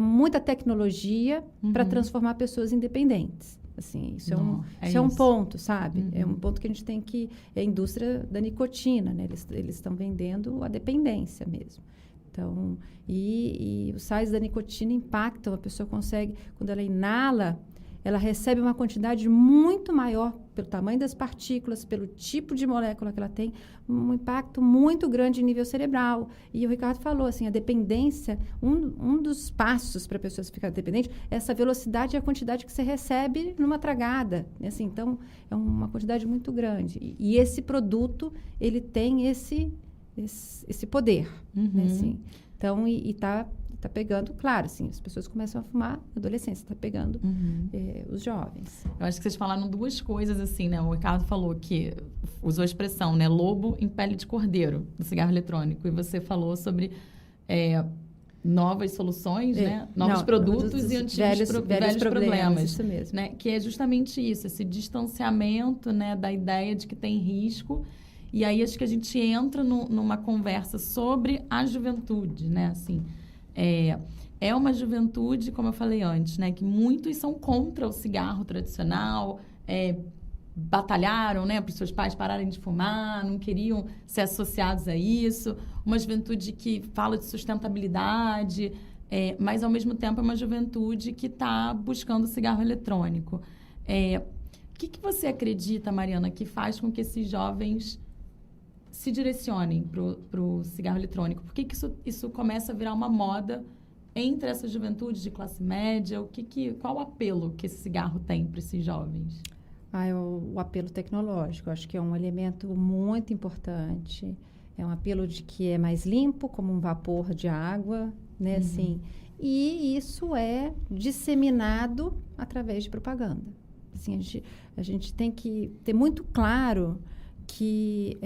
Speaker 2: muita tecnologia para transformar pessoas independentes. Assim, isso é um ponto, sabe? É um ponto que a gente tem que... É a indústria da nicotina, né? Eles estão vendendo a dependência mesmo. Então, e os sais da nicotina impactam, a pessoa consegue, quando ela inala, ela recebe uma quantidade muito maior, pelo tamanho das partículas, pelo tipo de molécula que ela tem, um impacto muito grande em nível cerebral. E o Ricardo falou, assim, a dependência, um dos passos para a pessoa ficar dependente é essa velocidade e a quantidade que você recebe numa tragada. Assim, então, é uma quantidade muito grande. E esse produto, ele tem esse poder, né, assim. Então, tá pegando, claro, assim, as pessoas começam a fumar, a adolescência está pegando os jovens.
Speaker 1: Eu acho que vocês falaram duas coisas, assim, né? O Ricardo falou que usou a expressão, né? Lobo em pele de cordeiro, do cigarro eletrônico. E você falou sobre novas soluções, né? Novos produtos e antigos velhos problemas.
Speaker 2: Isso mesmo.
Speaker 1: Né? Que é justamente isso, esse distanciamento, né, da ideia de que tem risco. E aí acho que a gente entra numa conversa sobre a juventude, né? Assim, é uma juventude, como eu falei antes, né? Que muitos são contra o cigarro tradicional, batalharam, né? Para os seus pais pararem de fumar, não queriam ser associados a isso. Uma juventude que fala de sustentabilidade, mas ao mesmo tempo é uma juventude que está buscando o cigarro eletrônico. O que você acredita, Mariana, que faz com que esses jovens se direcionem para o cigarro eletrônico? Por que isso começa a virar uma moda entre essa juventude de classe média? Qual o apelo que esse cigarro tem para esses jovens?
Speaker 2: O apelo tecnológico, acho que é um elemento muito importante. É um apelo de que é mais limpo, como um vapor de água, né? Assim, e isso é disseminado através de propaganda. Assim, a gente tem que ter muito claro que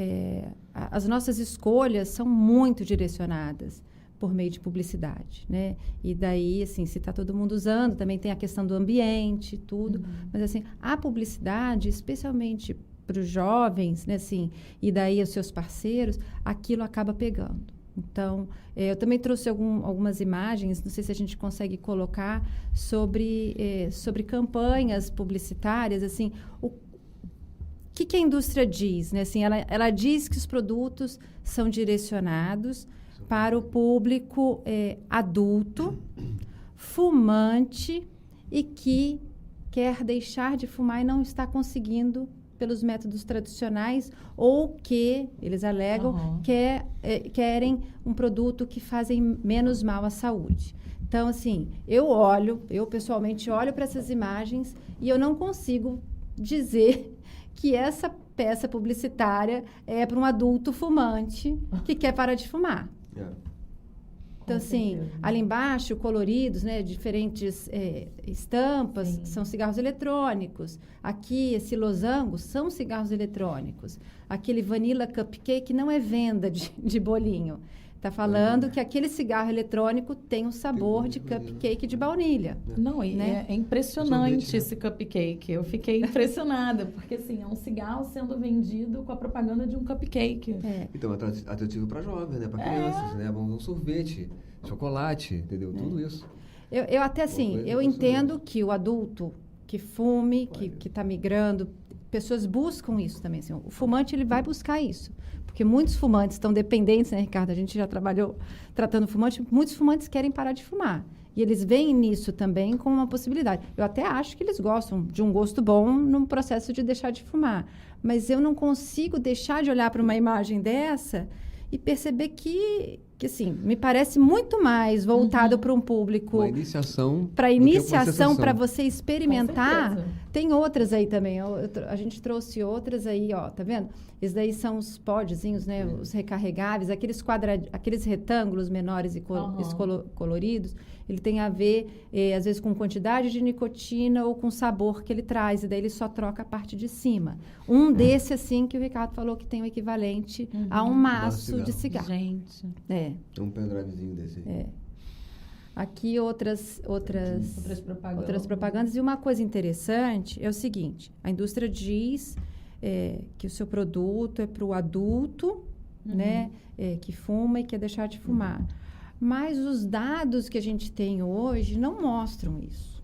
Speaker 2: as nossas escolhas são muito direcionadas por meio de publicidade, né? E daí, assim, se está todo mundo usando, também tem a questão do ambiente, tudo. Mas, assim, a publicidade, especialmente para os jovens, né, assim, e daí os seus parceiros, aquilo acaba pegando. Então, eu também trouxe algumas imagens, não sei se a gente consegue colocar, sobre campanhas publicitárias, assim, o que a indústria diz, né? Assim, ela diz que os produtos são direcionados para o público adulto, fumante e que quer deixar de fumar e não está conseguindo pelos métodos tradicionais ou que, eles alegam, querem um produto que fazem menos mal à saúde. Então, assim, eu pessoalmente olho para essas imagens e eu não consigo dizer que essa peça publicitária é para um adulto fumante que quer parar de fumar. Então, assim, ali embaixo, coloridos, né, diferentes estampas, são cigarros eletrônicos. Aqui, esse losango são cigarros eletrônicos. Aquele Vanilla Cupcake não é venda de bolinho. Está falando que aquele cigarro eletrônico tem um sabor de cupcake de baunilha.
Speaker 1: Não, né? É impressionante esse cupcake. Eu fiquei impressionada, porque assim, é um cigarro sendo vendido com a propaganda de um cupcake.
Speaker 3: Então, é atrativo para jovens, né? Para crianças, né? Um sorvete, chocolate, entendeu? Tudo isso.
Speaker 2: Eu até assim, eu entendo que o adulto que fume, que está migrando, pessoas buscam isso também. Assim, o fumante, ele vai buscar isso. Porque muitos fumantes estão dependentes, né, Ricardo? A gente já trabalhou tratando fumante. Muitos fumantes querem parar de fumar. E eles veem nisso também como uma possibilidade. Eu até acho que eles gostam de um gosto bom no processo de deixar de fumar. Mas eu não consigo deixar de olhar para uma imagem dessa e perceber que assim, me parece muito mais voltado para um público...
Speaker 3: Uma iniciação.
Speaker 2: Para iniciação, para você experimentar. Tem outras aí também. A gente trouxe outras aí, ó, tá vendo? Esses daí são os podzinhos, né? Os recarregáveis, aqueles retângulos menores e coloridos. Ele tem a ver, às vezes, com quantidade de nicotina ou com sabor que ele traz. E daí ele só troca a parte de cima. Um desse, assim, que o Ricardo falou que tem o equivalente a um maço de cigarro.
Speaker 1: Gente.
Speaker 3: Tem um pendrivezinho desse aí.
Speaker 2: Aqui outras propagandas. E uma coisa interessante é o seguinte: a indústria diz que o seu produto é para o adulto, né, que fuma e quer deixar de fumar. Mas os dados que a gente tem hoje não mostram isso.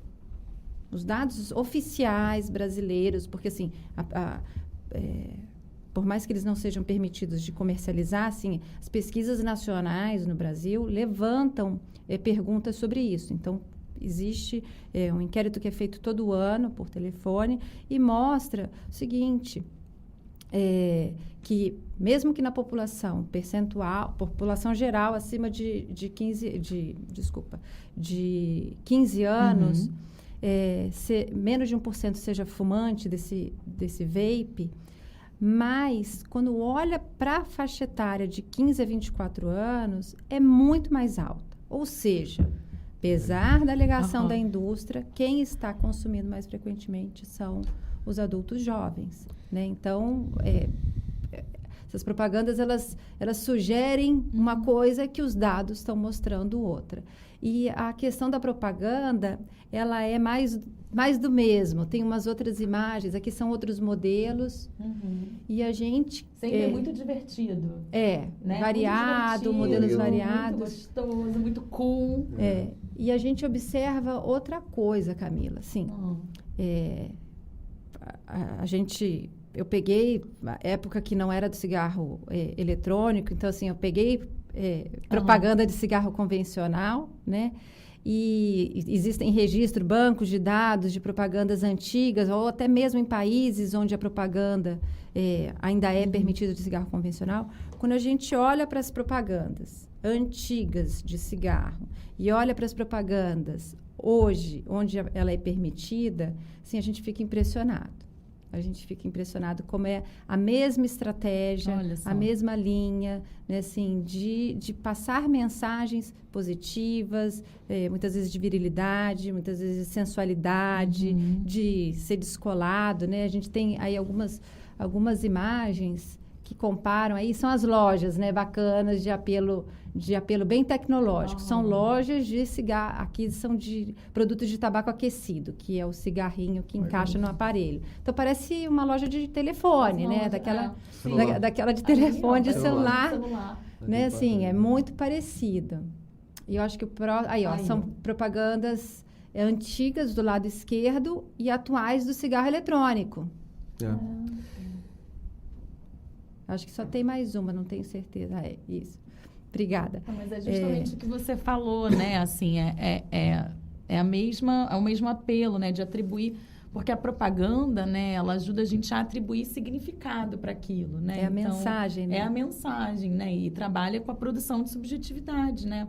Speaker 2: Os dados oficiais brasileiros, porque assim, por mais que eles não sejam permitidos de comercializar, assim, as pesquisas nacionais no Brasil levantam perguntas sobre isso. Então, existe um inquérito que é feito todo ano por telefone e mostra o seguinte, que mesmo que na população percentual, população geral acima de 15 anos, menos de 1% seja fumante desse vape, mas quando olha para a faixa etária de 15 a 24 anos, é muito mais alta. Ou seja, apesar da alegação da indústria, quem está consumindo mais frequentemente são os adultos jovens, né? Então, essas propagandas, elas sugerem uma coisa que os dados estão mostrando outra. E a questão da propaganda, ela é mais do mesmo. Tem umas outras imagens, aqui são outros modelos. E a gente...
Speaker 1: Sempre é muito divertido.
Speaker 2: Né? Variado,
Speaker 1: muito
Speaker 2: modelos variados.
Speaker 1: Muito gostoso, muito cool.
Speaker 2: E a gente observa outra coisa, Camila. Assim, eu peguei a época que não era do cigarro eletrônico, então assim, eu peguei propaganda de cigarro convencional, né? e existem registros, bancos de dados de propagandas antigas, ou até mesmo em países onde a propaganda ainda é permitida de cigarro convencional. Quando a gente olha para as propagandas antigas de cigarro e olha para as propagandas hoje, onde ela é permitida, assim, a gente fica impressionado. A gente fica impressionado como é a mesma estratégia, a mesma linha, né, assim, de passar mensagens positivas, muitas vezes de virilidade, muitas vezes de sensualidade, de ser descolado, né? A gente tem aí algumas imagens que comparam aí, são as lojas, né, bacanas de apelo bem tecnológico. São lojas de cigarro, aqui são de produtos de tabaco aquecido, que é o cigarrinho que encaixa no aparelho. Então parece uma loja de telefone, né, daquela de telefone, de celular, né, assim, é muito parecido. E eu acho que são propagandas antigas do lado esquerdo e atuais do cigarro eletrônico. Acho que só tem mais uma, não tenho certeza. Isso. Obrigada.
Speaker 1: Mas é justamente o que você falou, né? Assim, é o mesmo apelo, né? De atribuir, porque a propaganda, né? Ela ajuda a gente a atribuir significado para aquilo, né?
Speaker 2: É a mensagem, né?
Speaker 1: É a mensagem, né? E trabalha com a produção de subjetividade, né?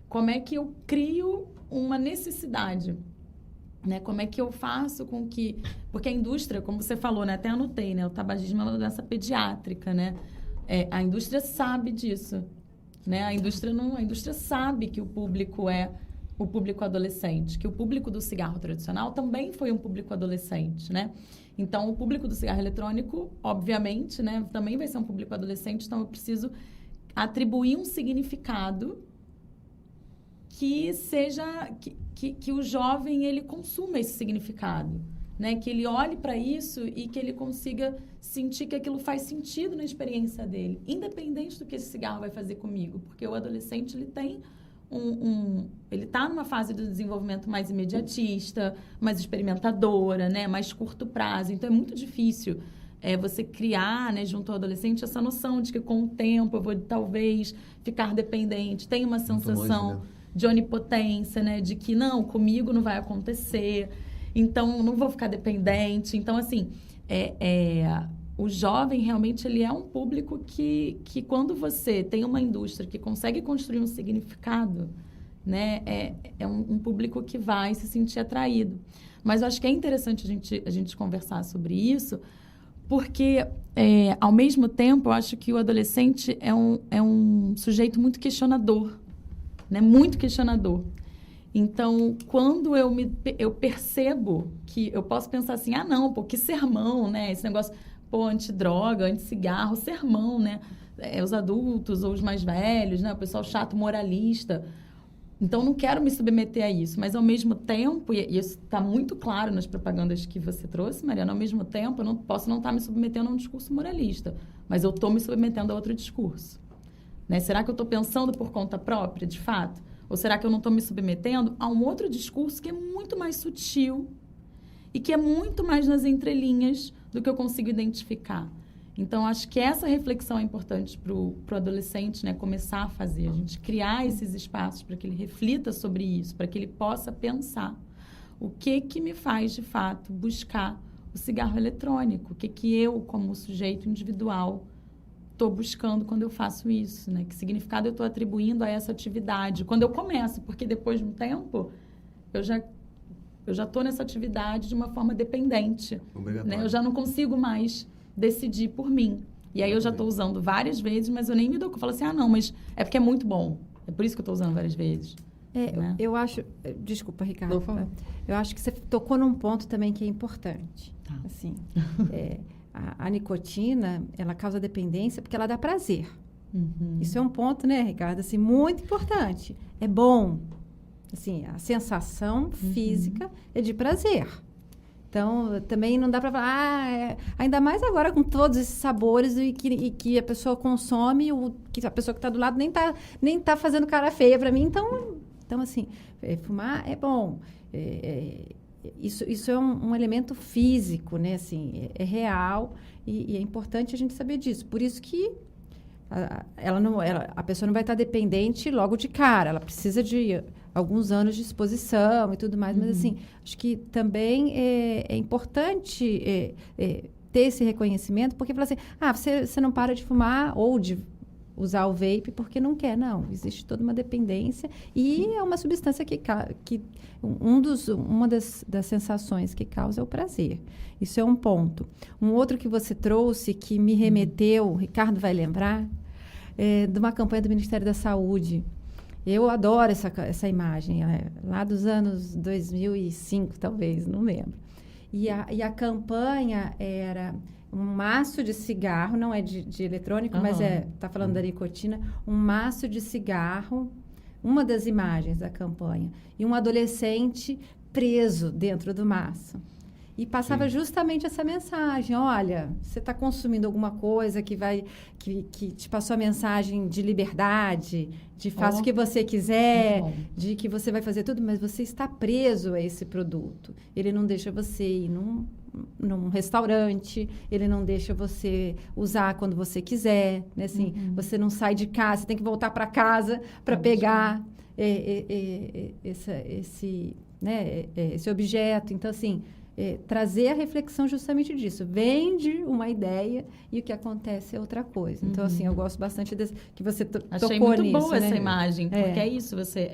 Speaker 1: Como é que eu crio uma necessidade? Né? Como é que eu faço com que... Porque a indústria, como você falou, né? Até anotei, né? O tabagismo é uma doença pediátrica, né? A indústria sabe disso, né? A indústria sabe que o público é o público adolescente, que o público do cigarro tradicional também foi um público adolescente, né? Então, o público do cigarro eletrônico, obviamente, né? Também vai ser um público adolescente, então eu preciso atribuir um significado que seja... Que o jovem, ele consuma esse significado, né? Que ele olhe para isso e que ele consiga sentir que aquilo faz sentido na experiência dele, independente do que esse cigarro vai fazer comigo, porque o adolescente, ele tem ele está numa fase do desenvolvimento mais imediatista, mais experimentadora, né? Mais curto prazo, então é muito difícil você criar, né, junto ao adolescente, essa noção de que com o tempo eu vou talvez ficar dependente, tem uma sensação...
Speaker 3: Longe, né?
Speaker 1: De onipotência, né? De que, não, comigo não vai acontecer, então não vou ficar dependente. Então, assim, o jovem realmente ele é um público que quando você tem uma indústria que consegue construir um significado, né? É um público que vai se sentir atraído. Mas eu acho que é interessante a gente conversar sobre isso, porque, ao mesmo tempo, eu acho que o adolescente é um sujeito muito questionador, né? Muito questionador. Então, quando eu percebo que eu posso pensar assim, não, pô, que sermão, né? Esse negócio, pô, antidroga, anticigarro, sermão, né? Os adultos ou os mais velhos, né? O pessoal chato, moralista. Então, não quero me submeter a isso. Mas, ao mesmo tempo, e isso está muito claro nas propagandas que você trouxe, Mariana, ao mesmo tempo, eu não posso não estar me submetendo a um discurso moralista, mas eu estou me submetendo a outro discurso. Né? Será que eu estou pensando por conta própria, de fato? Ou será que eu não estou me submetendo a um outro discurso que é muito mais sutil e que é muito mais nas entrelinhas do que eu consigo identificar? Então, acho que essa reflexão é importante para o adolescente, né, começar a fazer. A gente criar esses espaços para que ele reflita sobre isso, para que ele possa pensar o que me faz, de fato, buscar o cigarro eletrônico, o que eu, como sujeito individual, estou buscando quando eu faço isso, né? Que significado eu estou atribuindo a essa atividade? Quando eu começo, porque depois de um tempo, eu já estou nessa atividade de uma forma dependente. Né? Eu já não consigo mais decidir por mim. E aí eu já estou usando várias vezes, mas eu nem me dou. Eu falo assim, não, mas é porque é muito bom. É por isso que eu estou usando várias vezes. Né?
Speaker 2: Eu acho... Desculpa, Ricardo.
Speaker 3: Não, fala.
Speaker 2: Eu acho que você tocou num ponto também que é importante. Tá. Assim, a nicotina, ela causa dependência porque ela dá prazer. Isso é um ponto, né, Ricardo? Assim, muito importante. É bom. Assim, a sensação física é de prazer. Então, também não dá para falar... ainda mais agora com todos esses sabores e que a pessoa consome, que a pessoa que está do lado nem tá fazendo cara feia para mim. Então, assim, fumar é bom. Isso é um elemento físico, né? Assim, é real e é importante a gente saber disso. Por isso que a pessoa não vai estar dependente logo de cara. Ela precisa de alguns anos de exposição e tudo mais, mas assim, acho que também é importante ter esse reconhecimento, porque fala assim, você não para de fumar ou de usar o vape porque não quer. Não, existe toda uma dependência e é uma substância que uma das sensações que causa é o prazer. Isso é um ponto. Um outro que você trouxe que me remeteu, o Ricardo vai lembrar, de uma campanha do Ministério da Saúde. Eu adoro essa imagem, lá dos anos 2005, talvez, não lembro. E a campanha era um maço de cigarro, não é de eletrônico, mas está falando da nicotina, um maço de cigarro, uma das imagens da campanha, e um adolescente preso dentro do maço. E passava justamente essa mensagem, olha, você está consumindo alguma coisa que te passou a mensagem de liberdade, de faça o que você quiser, de que você vai fazer tudo, mas você está preso a esse produto. Ele não deixa você ir num restaurante, ele não deixa você usar quando você quiser, né? Assim, você não sai de casa, você tem que voltar para casa para pegar esse objeto. Então, assim, trazer a reflexão justamente disso. Vende uma ideia e o que acontece é outra coisa. Então, assim, eu gosto bastante que você tocou nisso.
Speaker 1: Achei muito boa
Speaker 2: né?
Speaker 1: essa imagem, porque é isso, você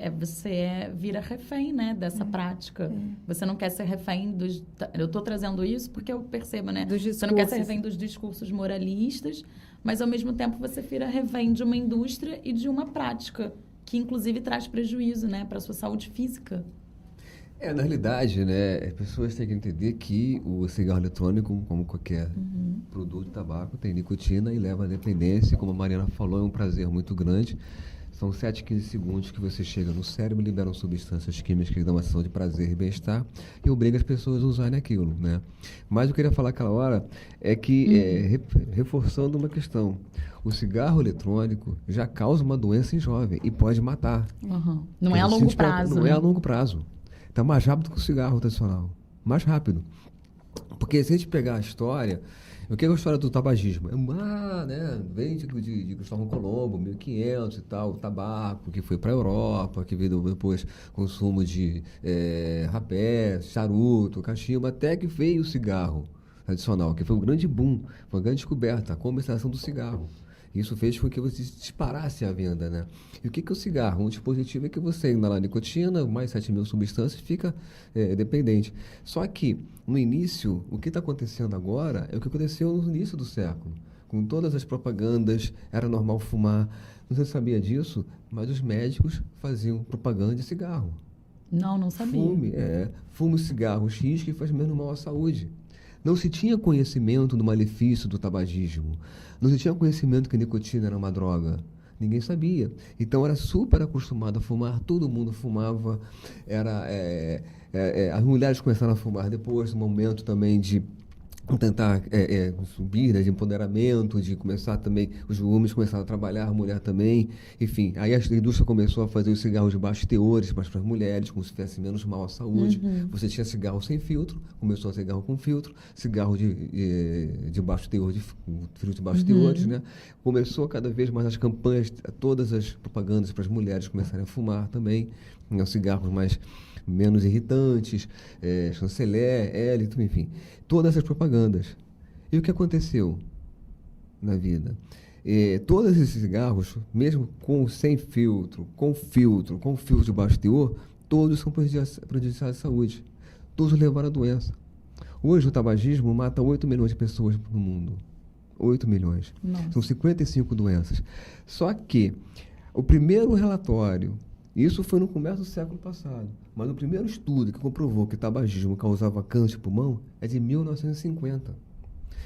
Speaker 1: vira refém, né, dessa prática. Você não quer ser refém dos... Eu estou trazendo isso porque eu percebo, né? Você não quer ser refém dos discursos moralistas, mas, ao mesmo tempo, você vira refém de uma indústria e de uma prática, que, inclusive, traz prejuízo, né, para a sua saúde física.
Speaker 3: Na realidade, né, as pessoas têm que entender que o cigarro eletrônico, como qualquer produto de tabaco, tem nicotina e leva à dependência. Como a Mariana falou, é um prazer muito grande. São 7, 15 segundos que você chega no cérebro, liberam substâncias químicas que dão uma sensação de prazer e bem-estar e obriga as pessoas a usarem aquilo, né? Mas eu queria falar aquela hora é que, reforçando uma questão, o cigarro eletrônico já causa uma doença em jovem e pode matar.
Speaker 1: Não é a longo prazo.
Speaker 3: Não é a longo prazo. Está mais rápido que o cigarro tradicional. Mais rápido. Porque se a gente pegar a história... O que é a história do tabagismo? Vem de Cristóvão Colombo, 1500 e tal, o tabaco, que foi para a Europa, que veio depois consumo de rapé, charuto, cachimbo, até que veio o cigarro tradicional, que foi um grande boom, foi uma grande descoberta, a comercialização do cigarro. Isso fez com que você disparasse a venda, né? E o que é o cigarro? Um dispositivo é que você inala a nicotina, mais 7.000 substâncias, fica dependente. Só que, no início, o que está acontecendo agora é o que aconteceu no início do século. Com todas as propagandas, era normal fumar. Você sabia disso? Mas os médicos faziam propaganda de cigarro.
Speaker 1: Não sabia.
Speaker 3: Fume cigarro X que faz menos mal à saúde. Não se tinha conhecimento do malefício do tabagismo. Não se tinha conhecimento que a nicotina era uma droga. Ninguém sabia. Então, era super acostumado a fumar, todo mundo fumava. As mulheres começaram a fumar depois, no momento também de tentar subir, né, de empoderamento, de começar também, os homens começaram a trabalhar, a mulher também, enfim, aí a indústria começou a fazer os cigarros de baixos teores, mas para as mulheres, como se fizesse menos mal à saúde. Você tinha cigarro sem filtro, começou a cigarro com filtro, cigarro de baixo teor, de filtro de baixos teores, né? Começou cada vez mais as campanhas, todas as propagandas para as mulheres começarem a fumar também, né, os cigarros menos irritantes, chanceler, hélito, enfim, todas essas propagandas. E o que aconteceu na vida? Todos esses cigarros, mesmo sem filtro, com filtro de baixo teor, todos são prejudiciais à saúde. Todos levaram a doença. Hoje o tabagismo mata 8 milhões de pessoas no mundo. 8 milhões.
Speaker 1: Nossa.
Speaker 3: São 55 doenças. Só que o primeiro relatório, isso foi no começo do século passado, mas o primeiro estudo que comprovou que o tabagismo causava câncer de pulmão é de 1950.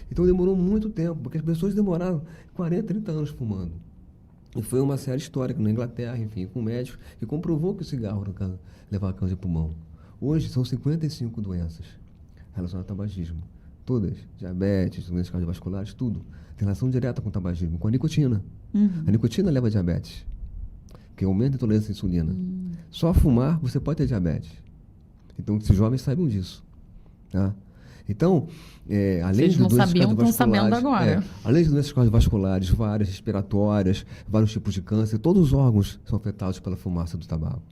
Speaker 3: Então demorou muito tempo, porque as pessoas demoraram 40, 30 anos fumando. E foi uma série histórica na Inglaterra, enfim, com médicos, que comprovou que o cigarro levava câncer de pulmão. Hoje são 55 doenças relacionadas ao tabagismo. Todas, diabetes, doenças cardiovasculares, tudo. Tem relação direta com o tabagismo, com a nicotina. A nicotina leva a diabetes, que aumenta a tolerância à insulina. Só fumar, você pode ter diabetes. Então, esses jovens saibam disso. Tá? Então, além de doenças cardiovasculares, além de doenças cardiovasculares, várias respiratórias, vários tipos de câncer, todos os órgãos são afetados pela fumaça do tabaco.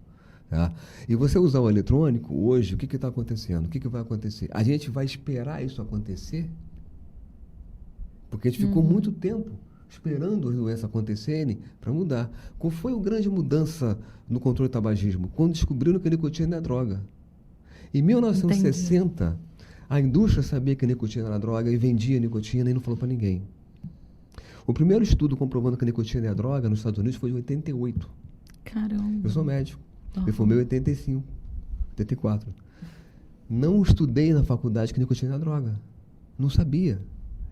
Speaker 3: Tá? E você usar o eletrônico, hoje, o que está acontecendo? O que vai acontecer? A gente vai esperar isso acontecer? Porque a gente ficou muito tempo esperando as doenças acontecerem para mudar. Qual foi a grande mudança no controle do tabagismo? Quando descobriram que a nicotina é droga. Em 1960, entendi, a indústria sabia que a nicotina era droga e vendia nicotina e não falou para ninguém. O primeiro estudo comprovando que a nicotina é droga nos Estados Unidos foi em 88.
Speaker 1: Caramba.
Speaker 3: Eu sou médico. Eu formei em 85, 84. Não estudei na faculdade que nicotina era droga. Não sabia.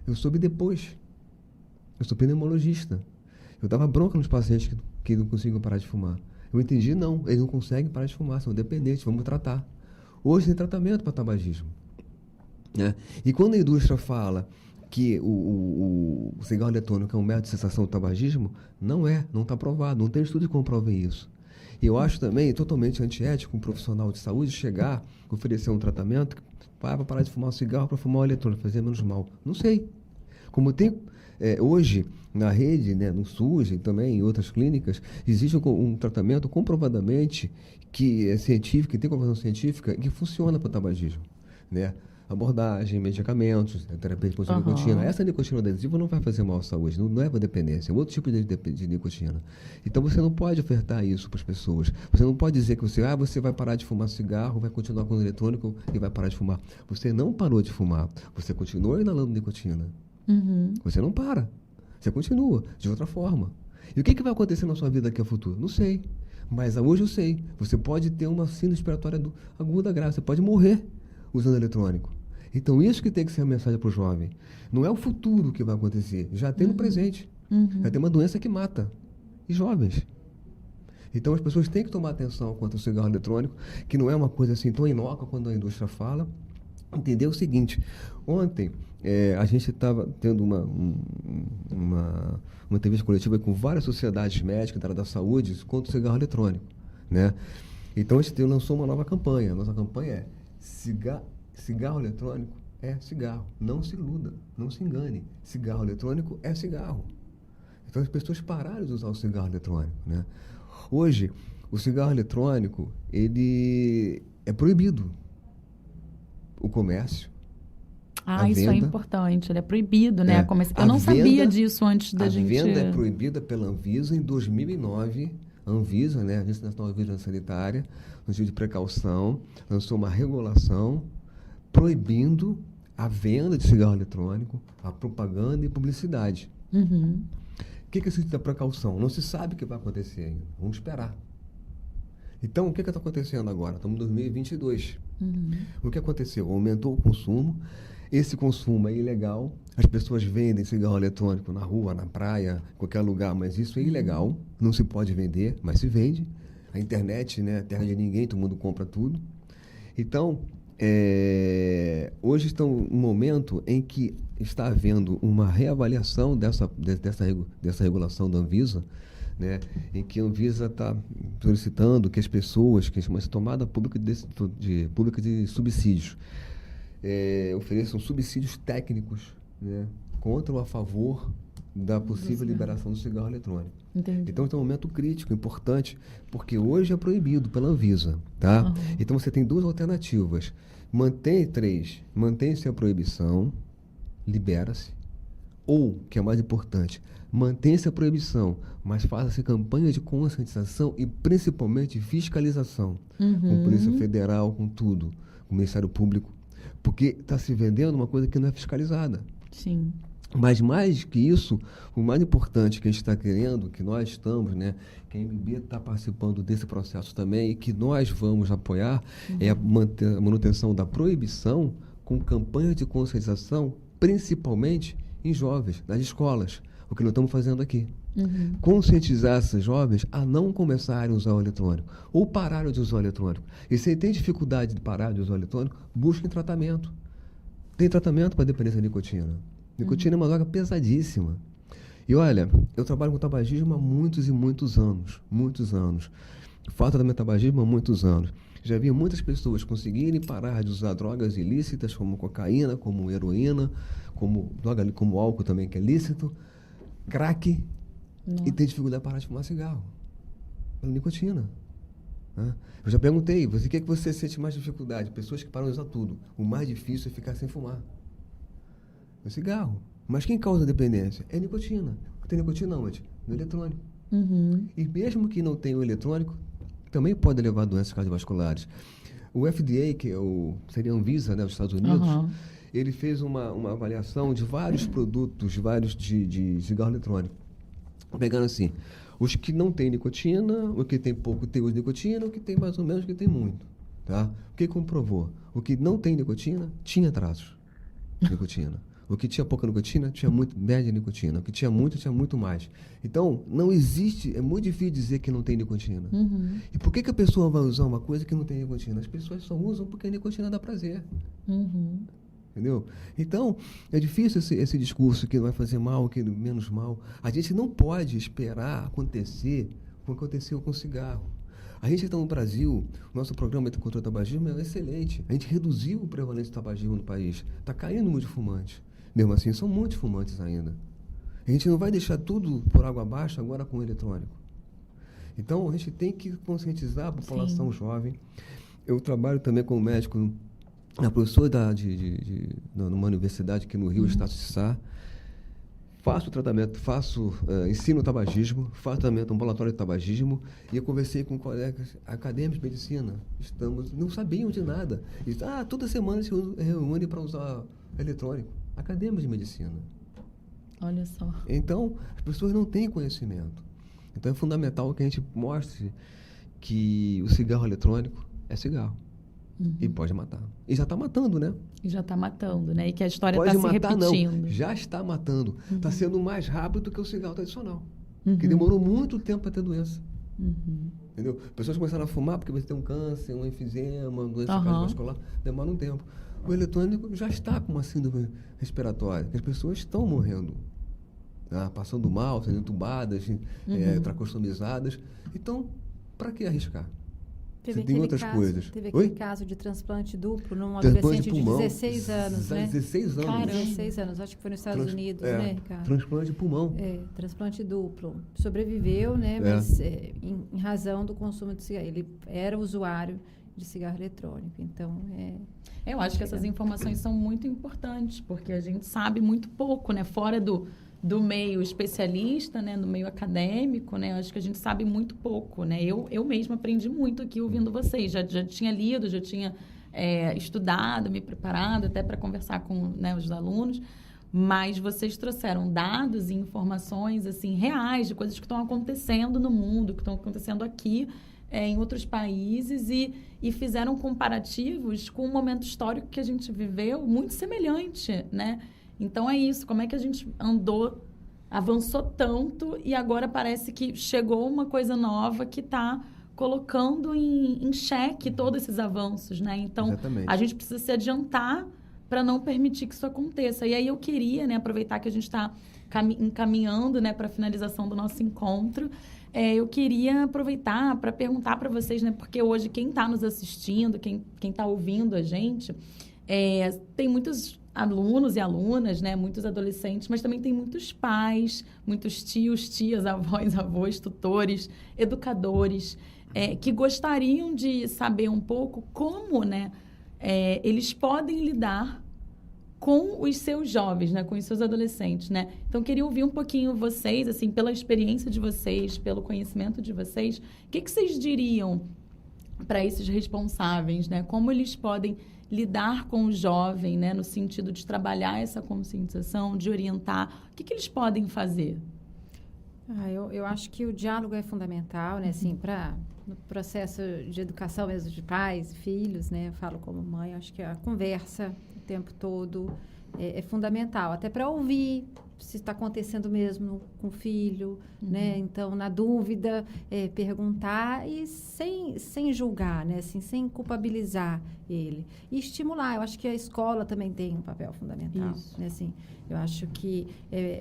Speaker 3: Eu soube depois. Eu sou pneumologista. Eu dava bronca nos pacientes que não conseguiam parar de fumar. Eu entendi, não. Eles não conseguem parar de fumar, são dependentes, vamos tratar. Hoje tem tratamento para tabagismo. Né? E quando a indústria fala que o cigarro eletrônico é um método de cessação do tabagismo, não está provado, não tem estudo que comprove isso. E eu acho também totalmente antiético um profissional de saúde chegar, oferecer um tratamento para parar de fumar um cigarro para fumar um eletrônico, fazer menos mal. Não sei. Como tem hoje na rede, né, no SUS e também em outras clínicas, existe um tratamento comprovadamente que é científico, que tem comprovação científica e que funciona para o tabagismo, né? Abordagem, medicamentos, terapia de ponto de nicotina. Essa nicotina adesiva não vai fazer mal à saúde, não é para dependência, é outro tipo de nicotina. Então você não pode ofertar isso para as pessoas. Você não pode dizer que você vai parar de fumar cigarro, vai continuar com o eletrônico e vai parar de fumar. Você não parou de fumar, você continua inalando nicotina. Você não para, você continua de outra forma. E o que vai acontecer na sua vida daqui a futuro? Não sei, mas hoje eu sei. Você pode ter uma síndrome respiratória aguda grave, você pode morrer usando eletrônico. Então, isso que tem que ser a mensagem para o jovem. Não é o futuro que vai acontecer, já tem no presente. Já tem uma doença que mata. E jovens. Então, as pessoas têm que tomar atenção quanto ao cigarro eletrônico, que não é uma coisa assim tão inócua quando a indústria fala. Entender o seguinte, ontem a gente estava tendo uma entrevista coletiva com várias sociedades médicas da área da saúde contra o cigarro eletrônico, né? Então, a gente lançou uma nova campanha. A nossa campanha é cigarro eletrônico é cigarro. Não se iluda, não se engane. Cigarro eletrônico é cigarro. Então, as pessoas pararam de usar o cigarro eletrônico, né? Hoje, o cigarro eletrônico, ele é proibido. O comércio.
Speaker 1: Isso venda, é importante. Ele é proibido, né? Eu não sabia disso antes da gente...
Speaker 3: A venda é proibida pela Anvisa em 2009. A Anvisa, né, a Agência Nacional de Vigilância Sanitária, no sentido de precaução, lançou uma regulação proibindo a venda de cigarro eletrônico, a propaganda e publicidade. O que é isso da precaução? Não se sabe o que vai acontecer ainda. Vamos esperar. Então, o que está acontecendo agora? Estamos em 2022. O que aconteceu? Aumentou o consumo. Esse consumo é ilegal. As pessoas vendem cigarro eletrônico na rua, na praia, em qualquer lugar, mas isso é ilegal. Não se pode vender, mas se vende. A internet, né, terra de ninguém, todo mundo compra tudo. Então, hoje está um momento em que está havendo uma reavaliação dessa regulação da Anvisa, né, em que a Anvisa está solicitando que as pessoas, que chama-se tomada pública de subsídios, ofereçam subsídios técnicos, né, contra ou a favor da possível liberação do cigarro eletrônico.
Speaker 1: Entendi.
Speaker 3: Então, é um momento crítico, importante, porque hoje é proibido pela Anvisa, tá? Então, você tem duas alternativas. Mantém-se a proibição, libera-se, ou, que é mais importante, mantém-se a proibição, mas faça-se campanha de conscientização e, principalmente, fiscalização, com Polícia Federal, com tudo, com o Ministério Público, porque está se vendendo uma coisa que não é fiscalizada.
Speaker 1: Sim.
Speaker 3: Mas mais que isso, o mais importante que a gente está querendo, que nós estamos, né, que a MB está participando desse processo também e que nós vamos apoiar, é a manutenção da proibição com campanha de conscientização, principalmente em jovens, nas escolas, o que nós estamos fazendo aqui. Conscientizar esses jovens a não começarem a usar o eletrônico ou pararem de usar o eletrônico. E se tem dificuldade de parar de usar o eletrônico, busquem tratamento. Tem tratamento para dependência de nicotina. Nicotina é uma droga pesadíssima. E olha, eu trabalho com tabagismo há muitos e muitos anos. Muitos anos. Faço tratamento de tabagismo há muitos anos. Já vi muitas pessoas conseguirem parar de usar drogas ilícitas, como cocaína, como heroína, como álcool também, que é lícito, crack, e tem dificuldade de parar de fumar cigarro. Pela nicotina. Né? Eu já perguntei, o que é que você sente mais dificuldade? Pessoas que param de usar tudo. O mais difícil é ficar sem fumar. O cigarro. Mas quem causa dependência? É a nicotina. Tem nicotina onde? No eletrônico. E mesmo que não tenha o eletrônico, também pode levar a doenças cardiovasculares. O FDA, que seria a Anvisa, né, dos Estados Unidos, ele fez uma avaliação de vários produtos, de cigarro eletrônico. Pegando assim, os que não têm nicotina, o que tem pouco teor de nicotina, o que tem mais ou menos, o que tem muito. Tá? O que comprovou? O que não tem nicotina, tinha traços de nicotina. O que tinha pouca nicotina, tinha muito média nicotina. O que tinha muito mais. Então, não existe, é muito difícil dizer que não tem nicotina. E por que a pessoa vai usar uma coisa que não tem nicotina? As pessoas só usam porque a nicotina dá prazer. Entendeu? Então, é difícil esse discurso que vai fazer mal, que menos mal. A gente não pode esperar acontecer o que aconteceu com o cigarro. A gente está no Brasil, nosso programa de controle do tabagismo é excelente. A gente reduziu o prevalência do tabagismo no país. Está caindo muito fumante. Mesmo assim, são muitos fumantes ainda. A gente não vai deixar tudo por água abaixo agora com o eletrônico. Então, a gente tem que conscientizar a população jovem. Eu trabalho também como médico, professor numa universidade aqui no Rio, Estácio de Sá. Faço tratamento, ensino tabagismo, faço tratamento ambulatório de tabagismo, e eu conversei com colegas acadêmicos de medicina. Não sabiam de nada. Toda semana se reúne para usar eletrônico. Acadêmicos de medicina.
Speaker 1: Olha só.
Speaker 3: Então, as pessoas não têm conhecimento. Então, é fundamental que a gente mostre que o cigarro eletrônico é cigarro. E pode matar. E já está matando, né?
Speaker 1: E já está matando, né? E que a história está se repetindo.
Speaker 3: Não. Já está matando. Está sendo mais rápido do que o cigarro tradicional. Que demorou muito tempo para ter doença. Entendeu? Pessoas começaram a fumar porque você tem um câncer, um enfisema, uma doença cardiovascular. Demora um tempo. O eletrônico já está com uma síndrome respiratória, que as pessoas estão morrendo, passando mal, sendo entubadas, tracostomizadas. Então, para que arriscar? Tem outras coisas.
Speaker 2: Teve aquele caso de transplante duplo num adolescente de 16 anos, né?
Speaker 3: 16 anos.
Speaker 2: Caramba. 16 anos, acho que foi nos Estados Unidos, né, Ricardo?
Speaker 3: Transplante de pulmão.
Speaker 2: Transplante duplo. Sobreviveu, né? Mas em razão do consumo de cigarro. Ele era usuário de cigarro eletrônico, então
Speaker 1: Eu acho que essas informações são muito importantes, porque a gente sabe muito pouco, né? Fora do meio especialista, né? No meio acadêmico, né? Eu acho que a gente sabe muito pouco, né? Eu mesma aprendi muito aqui ouvindo vocês. Já tinha lido, já tinha estudado, me preparado até para conversar com, né, os alunos. Mas vocês trouxeram dados e informações, assim, reais de coisas que estão acontecendo no mundo, que estão acontecendo aqui, em outros países, e fizeram comparativos com um momento histórico que a gente viveu muito semelhante, né? Então, é isso. Como é que a gente avançou tanto e agora parece que chegou uma coisa nova que está colocando em xeque todos esses avanços, né? Então,
Speaker 3: exatamente,
Speaker 1: a gente precisa se adiantar para não permitir que isso aconteça. E aí eu queria, né, aproveitar que a gente está encaminhando, né, para a finalização do nosso encontro, eu queria aproveitar para perguntar para vocês, né, porque hoje quem está nos assistindo, quem está ouvindo a gente, tem muitos alunos e alunas, né, muitos adolescentes, mas também tem muitos pais, muitos tios, tias, avós, tutores, educadores, que gostariam de saber um pouco como, né, eles podem lidar com os seus jovens, né, com os seus adolescentes, né? Então, queria ouvir um pouquinho vocês, assim, pela experiência de vocês, pelo conhecimento de vocês, o que vocês diriam para esses responsáveis, né? Como eles podem lidar com o jovem, né, no sentido de trabalhar essa conscientização, de orientar, o que eles podem fazer?
Speaker 2: Eu acho que o diálogo é fundamental, né, assim, no processo de educação mesmo de pais, filhos, né, eu falo como mãe, acho que a conversa o tempo todo é fundamental, até para ouvir se está acontecendo mesmo com o filho, né, então, na dúvida, perguntar e sem julgar, né, assim, sem culpabilizar ele. E estimular, eu acho que a escola também tem um papel fundamental, né, assim, eu acho que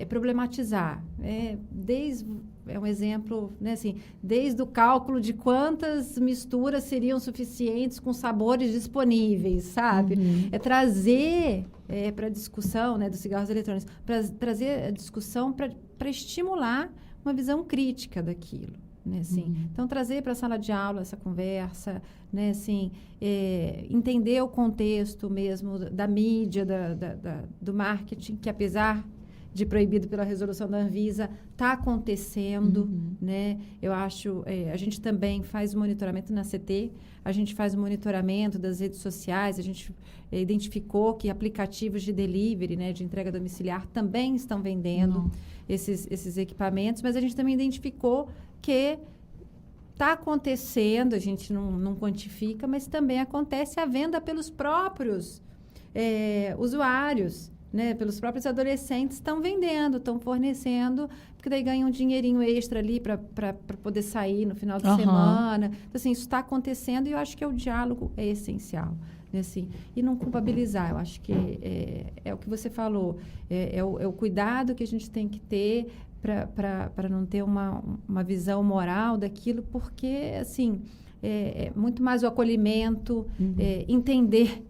Speaker 2: problematizar, é um exemplo, né, assim, desde o cálculo de quantas misturas seriam suficientes com sabores disponíveis, sabe? É trazer para a discussão, né, dos cigarros eletrônicos, trazer a discussão para estimular uma visão crítica daquilo, né, assim. Então, trazer para a sala de aula essa conversa, né, assim, entender o contexto mesmo da mídia, do marketing, que apesar de proibido pela resolução da Anvisa, está acontecendo, né? Eu acho, a gente também faz o monitoramento na CT, a gente faz o monitoramento das redes sociais, a gente identificou que aplicativos de delivery, né, de entrega domiciliar, também estão vendendo esses equipamentos, mas a gente também identificou que está acontecendo, a gente não quantifica, mas também acontece a venda pelos próprios usuários, né, pelos próprios adolescentes, estão vendendo, estão fornecendo, porque daí ganham um dinheirinho extra ali para poder sair no final de semana. Então, assim, isso está acontecendo e eu acho que o diálogo é essencial. Né, assim, e não culpabilizar, eu acho que é o que você falou, é o cuidado que a gente tem que ter para não ter uma visão moral daquilo, porque, assim, é muito mais o acolhimento, entender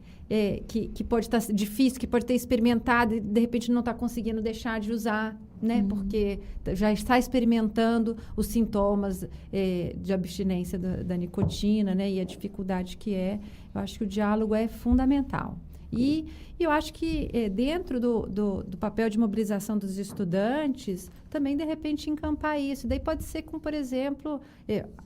Speaker 2: que pode estar difícil, que pode ter experimentado e, de repente, não está conseguindo deixar de usar, né? Porque já está experimentando os sintomas de abstinência da nicotina, né? E a dificuldade que é. Eu acho que o diálogo é fundamental. E eu acho que dentro do papel de mobilização dos estudantes, também, de repente, encampar isso. Daí pode ser com, por exemplo,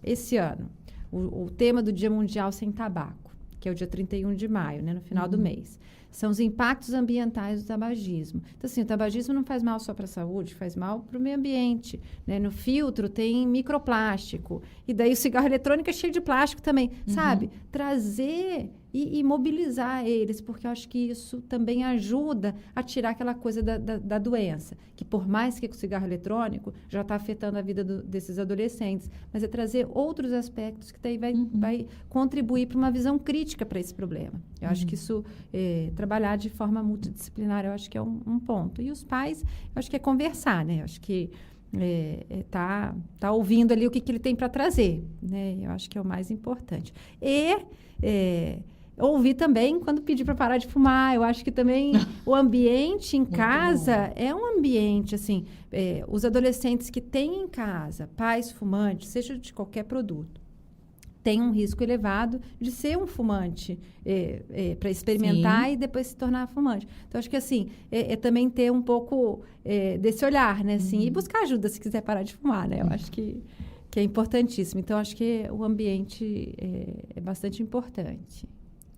Speaker 2: esse ano, o tema do Dia Mundial Sem Tabaco, que é o dia 31 de maio, né, no final do mês. São os impactos ambientais do tabagismo. Então, assim, o tabagismo não faz mal só para a saúde, faz mal para o meio ambiente. Né? No filtro tem microplástico. E daí o cigarro eletrônico é cheio de plástico também. Sabe? Trazer e mobilizar eles, porque eu acho que isso também ajuda a tirar aquela coisa da doença. Que por mais que o cigarro eletrônico já está afetando a vida desses adolescentes, mas é trazer outros aspectos que daí vai contribuir para uma visão crítica para esse problema. Eu acho que isso, trabalhar de forma multidisciplinar, eu acho que é um ponto. E os pais, eu acho que é conversar, né? Eu acho que tá ouvindo ali o que ele tem para trazer, né? Eu acho que é o mais importante. E ouvir também quando pedir para parar de fumar. Eu acho que também o ambiente em casa é um ambiente, assim, os adolescentes que têm em casa pais fumantes, seja de qualquer produto, tem um risco elevado de ser um fumante para experimentar e depois se tornar fumante. Então, acho que, assim, também ter um pouco desse olhar, né? Assim, e buscar ajuda se quiser parar de fumar, né? Eu acho que é importantíssimo. Então, acho que o ambiente é bastante importante.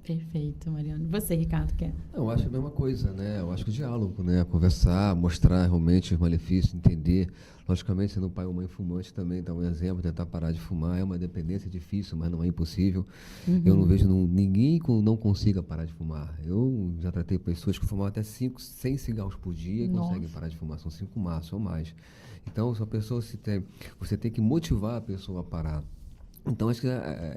Speaker 1: Perfeito, Mariana. Você, Ricardo, quer?
Speaker 3: Eu acho a mesma coisa, né? Eu acho que o diálogo, né? Conversar, mostrar realmente os malefícios, entender. Logicamente, sendo pai ou mãe fumante também dá um exemplo, tentar parar de fumar. É uma dependência difícil, mas não é impossível. Eu não vejo ninguém que não consiga parar de fumar. Eu já tratei pessoas que fumavam até 100 cigarros por dia e conseguem parar de fumar. São 5 maços ou mais. Então, se a pessoa você tem que motivar a pessoa a parar. Então,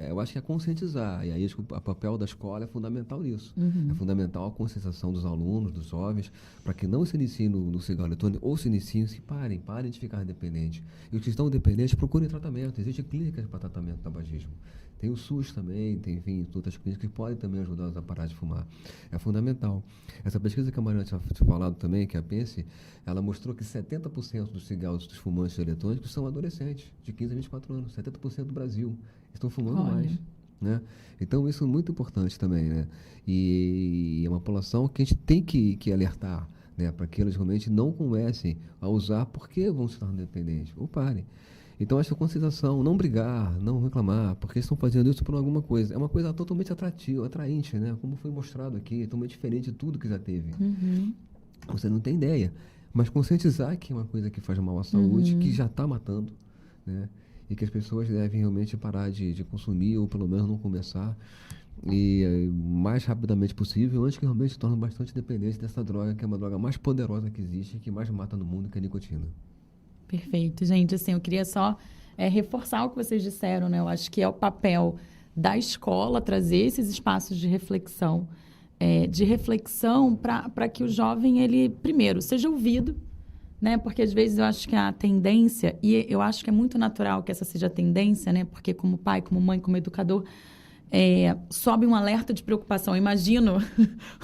Speaker 3: eu acho que é conscientizar. E aí, o papel da escola é fundamental nisso. É fundamental a conscientização dos alunos, dos jovens, para que não se iniciem no cigarro eletrônico, ou se iniciem, parem de ficar dependentes. E os que estão dependentes, procurem tratamento. Existem clínicas para tratamento do tabagismo. Tem o SUS também, tem, enfim, outras clínicas que podem também ajudá-los a parar de fumar. É fundamental. Essa pesquisa que a Mariana tinha falado também, que é a Pense, ela mostrou que 70% dos cigarros dos fumantes eletrônicos são adolescentes, de 15 a 24 anos. 70% do Brasil estão fumando mais. Né? Então, isso é muito importante também. Né? E é uma população que a gente tem que alertar, né? Para que eles realmente não comecem a usar porque vão se tornar dependentes. Ou parem. Então, essa conscientização, não brigar, não reclamar, porque estão fazendo isso por alguma coisa. É uma coisa totalmente atraente, né? Como foi mostrado aqui, totalmente diferente de tudo que já teve. Você não tem ideia. Mas conscientizar que é uma coisa que faz mal à saúde, que já está matando, né? E que as pessoas devem realmente parar de consumir, ou pelo menos não começar, e o mais rapidamente possível, antes que realmente se torne bastante dependente dessa droga, que é uma droga mais poderosa que existe e que mais mata no mundo, que é a nicotina.
Speaker 1: Perfeito, gente. Assim, eu queria só reforçar o que vocês disseram, né? Eu acho que é o papel da escola trazer esses espaços de reflexão para que o jovem, ele, primeiro, seja ouvido, né? Porque, às vezes, eu acho que a tendência, e eu acho que é muito natural que essa seja a tendência, né? Porque, como pai, como mãe, como educador, sobe um alerta de preocupação. Eu imagino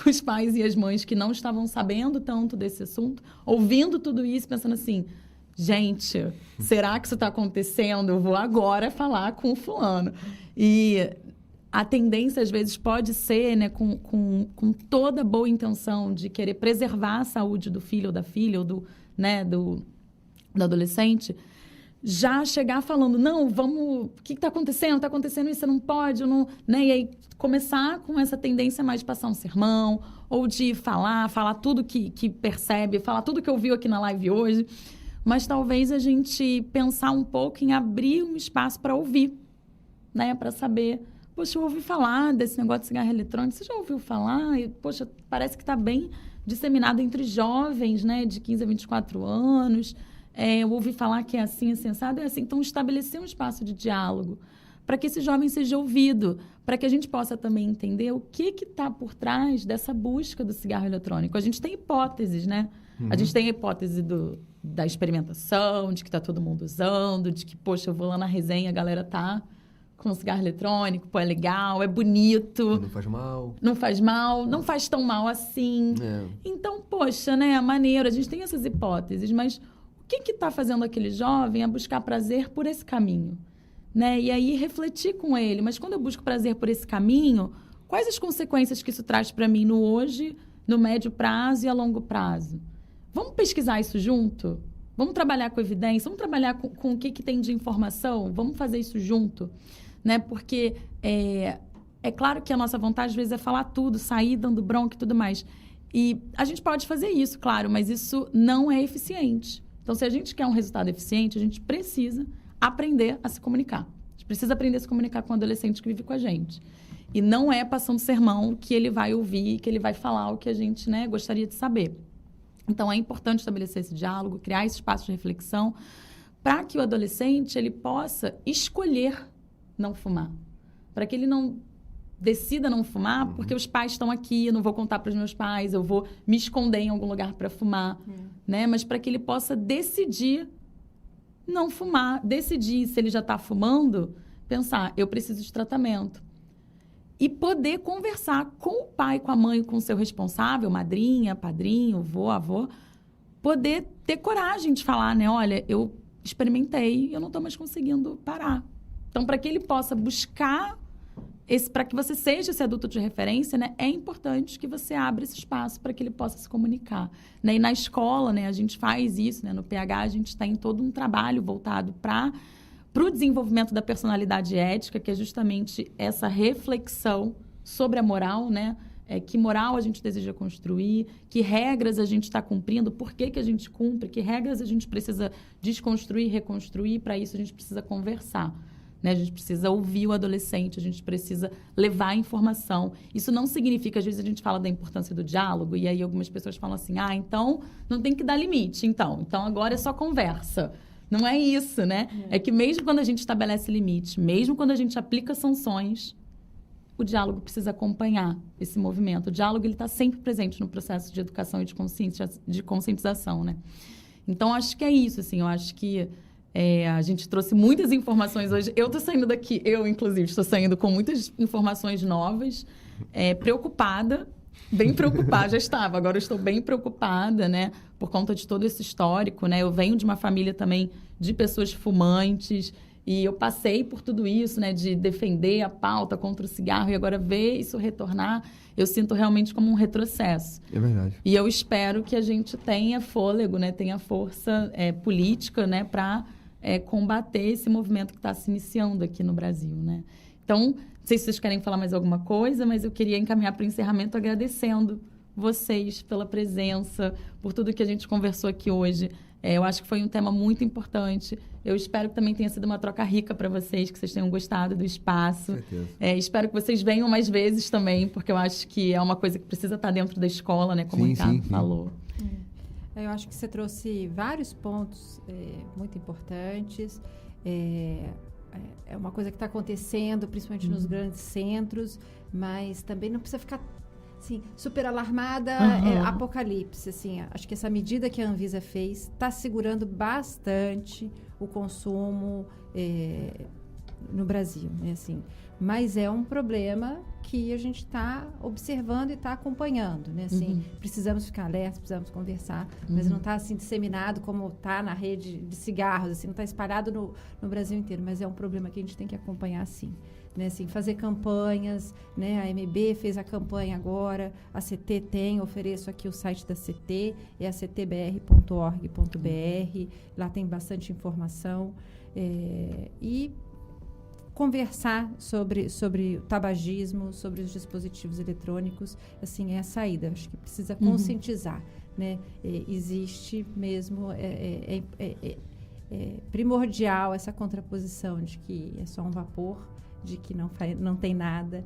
Speaker 1: os pais e as mães que não estavam sabendo tanto desse assunto, ouvindo tudo isso, pensando assim... gente, será que isso está acontecendo? Eu vou agora falar com o fulano. E a tendência, às vezes, pode ser, né, com toda boa intenção de querer preservar a saúde do filho ou da filha, ou do adolescente, já chegar falando, não, vamos, o que está acontecendo? Está acontecendo isso, você não pode, não, né? E aí começar com essa tendência mais de passar um sermão, ou de falar tudo que percebe, falar tudo que ouviu aqui na live hoje, mas talvez a gente pensar um pouco em abrir um espaço para ouvir, né? Para saber, poxa, eu ouvi falar desse negócio de cigarro eletrônico, você já ouviu falar? E, poxa, parece que está bem disseminado entre jovens, né? De 15 a 24 anos. Eu ouvi falar que é assim, é sensado, é assim. Então, estabelecer um espaço de diálogo para que esse jovem seja ouvido, para que a gente possa também entender o que está por trás dessa busca do cigarro eletrônico. A gente tem hipóteses, né? A gente tem a hipótese da experimentação, de que está todo mundo usando, de que, poxa, eu vou lá na resenha, a galera tá com cigarro eletrônico, pô, é legal, é bonito.
Speaker 3: Não faz mal.
Speaker 1: Não faz mal, não faz tão mal assim. Então, poxa, né, é maneiro, a gente tem essas hipóteses, mas o que está fazendo aquele jovem a buscar prazer por esse caminho? Né? E aí refletir com ele, mas quando eu busco prazer por esse caminho, quais as consequências que isso traz para mim no hoje, no médio prazo e a longo prazo? Vamos pesquisar isso junto? Vamos trabalhar com evidência? Vamos trabalhar com o que tem de informação? Vamos fazer isso junto? Né? Porque é claro que a nossa vontade, às vezes, é falar tudo, sair dando bronca e tudo mais. E a gente pode fazer isso, claro, mas isso não é eficiente. Então, se a gente quer um resultado eficiente, a gente precisa aprender a se comunicar. A gente precisa aprender a se comunicar com o adolescente que vive com a gente. E não é passando sermão que ele vai ouvir, que ele vai falar o que a gente, né, gostaria de saber. Então, é importante estabelecer esse diálogo, criar esse espaço de reflexão, para que o adolescente ele possa escolher não fumar. Para que ele não decida não fumar, porque os pais estão aqui, eu não vou contar para os meus pais, eu vou me esconder em algum lugar para fumar. Né? Mas para que ele possa decidir não fumar, decidir se ele já está fumando, pensar, eu preciso de tratamento. E poder conversar com o pai, com a mãe, com o seu responsável, madrinha, padrinho, vô, avô, poder ter coragem de falar, né? Olha, eu experimentei, eu não estou mais conseguindo parar. Então, para que ele possa buscar, para que você seja esse adulto de referência, né? É importante que você abra esse espaço para que ele possa se comunicar. Né? E na escola, né, a gente faz isso, né? No PH, a gente tem todo um trabalho voltado para o desenvolvimento da personalidade ética, que é justamente essa reflexão sobre a moral, né? Que moral a gente deseja construir, que regras a gente está cumprindo, por que a gente cumpre, que regras a gente precisa desconstruir, reconstruir, para isso a gente precisa conversar. Né? A gente precisa ouvir o adolescente, a gente precisa levar a informação. Isso não significa, às vezes a gente fala da importância do diálogo, e aí algumas pessoas falam assim, então não tem que dar limite, então agora é só conversa. Não é isso, né? É que mesmo quando a gente estabelece limites, mesmo quando a gente aplica sanções, o diálogo precisa acompanhar esse movimento. O diálogo está sempre presente no processo de educação e de conscientização, né? Então, acho que é isso, assim, eu acho que a gente trouxe muitas informações hoje. Eu estou saindo daqui, inclusive, estou saindo com muitas informações novas, preocupada, bem preocupada, já estava, agora eu estou bem preocupada, né, por conta de todo esse histórico, né, eu venho de uma família também de pessoas fumantes, e eu passei por tudo isso, né, de defender a pauta contra o cigarro, e agora ver isso retornar, eu sinto realmente como um retrocesso.
Speaker 3: É verdade.
Speaker 1: E eu espero que a gente tenha fôlego, né, tenha força política, né, para combater esse movimento que está se iniciando aqui no Brasil, né. Então, não sei se vocês querem falar mais alguma coisa, mas eu queria encaminhar para o encerramento agradecendo vocês pela presença, por tudo que a gente conversou aqui hoje. Eu acho que foi um tema muito importante. Eu espero que também tenha sido uma troca rica para vocês, que vocês tenham gostado do espaço. Espero que vocês venham mais vezes também, porque eu acho que é uma coisa que precisa estar dentro da escola, né? Como o Ricardo falou.
Speaker 2: Eu acho que você trouxe vários pontos muito importantes. É uma coisa que está acontecendo, principalmente nos grandes centros, mas também não precisa ficar assim, super alarmada, apocalipse. Assim, acho que essa medida que a Anvisa fez está segurando bastante o consumo no Brasil, né? Assim, mas é um problema que a gente está observando e está acompanhando, né? Assim, precisamos ficar alertas, precisamos conversar, mas não está assim disseminado como está na rede de cigarros, assim, não está espalhado no Brasil inteiro, mas é um problema que a gente tem que acompanhar, sim. Né, assim, fazer campanhas, né? A MB fez a campanha agora, a CT tem, ofereço aqui o site da CT, é a ctbr.org.br, lá tem bastante informação, e conversar sobre o tabagismo, sobre os dispositivos eletrônicos, assim, é a saída. Acho que precisa conscientizar, né? Existe mesmo, primordial essa contraposição de que é só um vapor, de que não tem nada,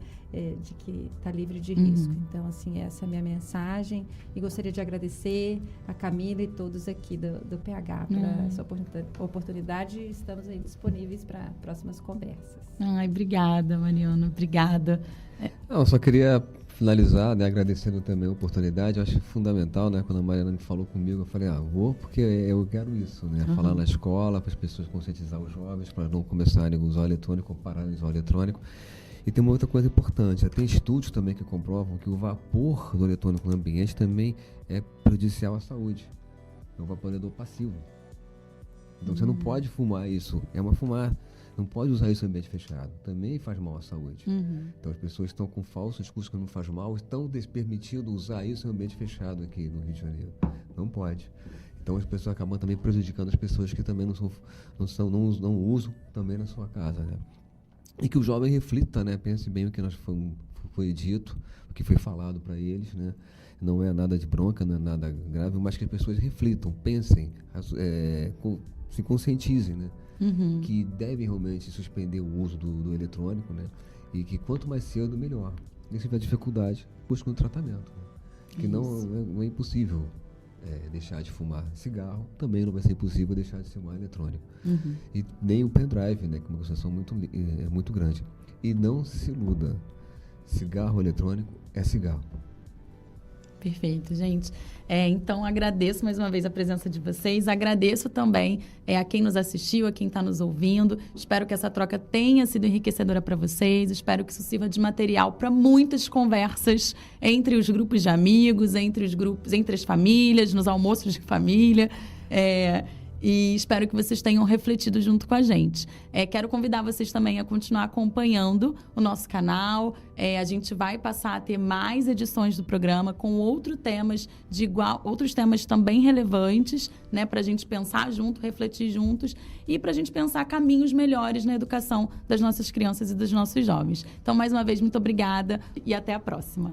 Speaker 2: de que está livre de risco. Então, assim, essa é a minha mensagem. E gostaria de agradecer a Camila e todos aqui do PH por essa oportunidade. Estamos aí disponíveis para próximas conversas.
Speaker 1: Ai, obrigada, Mariana. Obrigada.
Speaker 3: Não, eu só queria finalizar, né, agradecendo também a oportunidade. Eu acho fundamental, né, quando a Mariana me falou comigo, eu falei, vou porque eu quero isso, né, falar na escola, para as pessoas conscientizar os jovens, para não começarem a usar o eletrônico, ou pararem de usar o eletrônico. E tem uma outra coisa importante, tem estudos também que comprovam que o vapor do eletrônico no ambiente também é prejudicial à saúde. É um vaporizador passivo. Então você não pode fumar isso, é uma fumaça. Não pode usar isso em ambiente fechado. Também faz mal à saúde. Então as pessoas estão com falso discurso que não faz mal, estão permitindo usar isso em ambiente fechado aqui no Rio de Janeiro. Não pode. Então as pessoas acabam também prejudicando as pessoas que também não usam também na sua casa, né? E que o jovem reflita, né? Pense bem o que foi dito, o que foi falado para eles, né? Não é nada de bronca, não é nada grave, mas que as pessoas reflitam, pensem, se conscientizem, né? Que devem realmente suspender o uso do eletrônico, né? E que quanto mais cedo, melhor. E se tiver dificuldade, busque um tratamento. Né? Que não é impossível deixar de fumar cigarro, também não vai ser impossível deixar de fumar eletrônico. E nem o pendrive, né? Que é uma situação muito grande. E não se iluda, cigarro eletrônico é cigarro.
Speaker 1: Perfeito, gente. Então, agradeço mais uma vez a presença de vocês. Agradeço também a quem nos assistiu, a quem está nos ouvindo. Espero que essa troca tenha sido enriquecedora para vocês. Espero que isso sirva de material para muitas conversas entre os grupos de amigos, entre as famílias, nos almoços de família. E espero que vocês tenham refletido junto com a gente. Quero convidar vocês também a continuar acompanhando o nosso canal. A gente vai passar a ter mais edições do programa com outros temas também relevantes, né, para a gente pensar junto, refletir juntos e para a gente pensar caminhos melhores na educação das nossas crianças e dos nossos jovens. Então, mais uma vez, muito obrigada e até a próxima.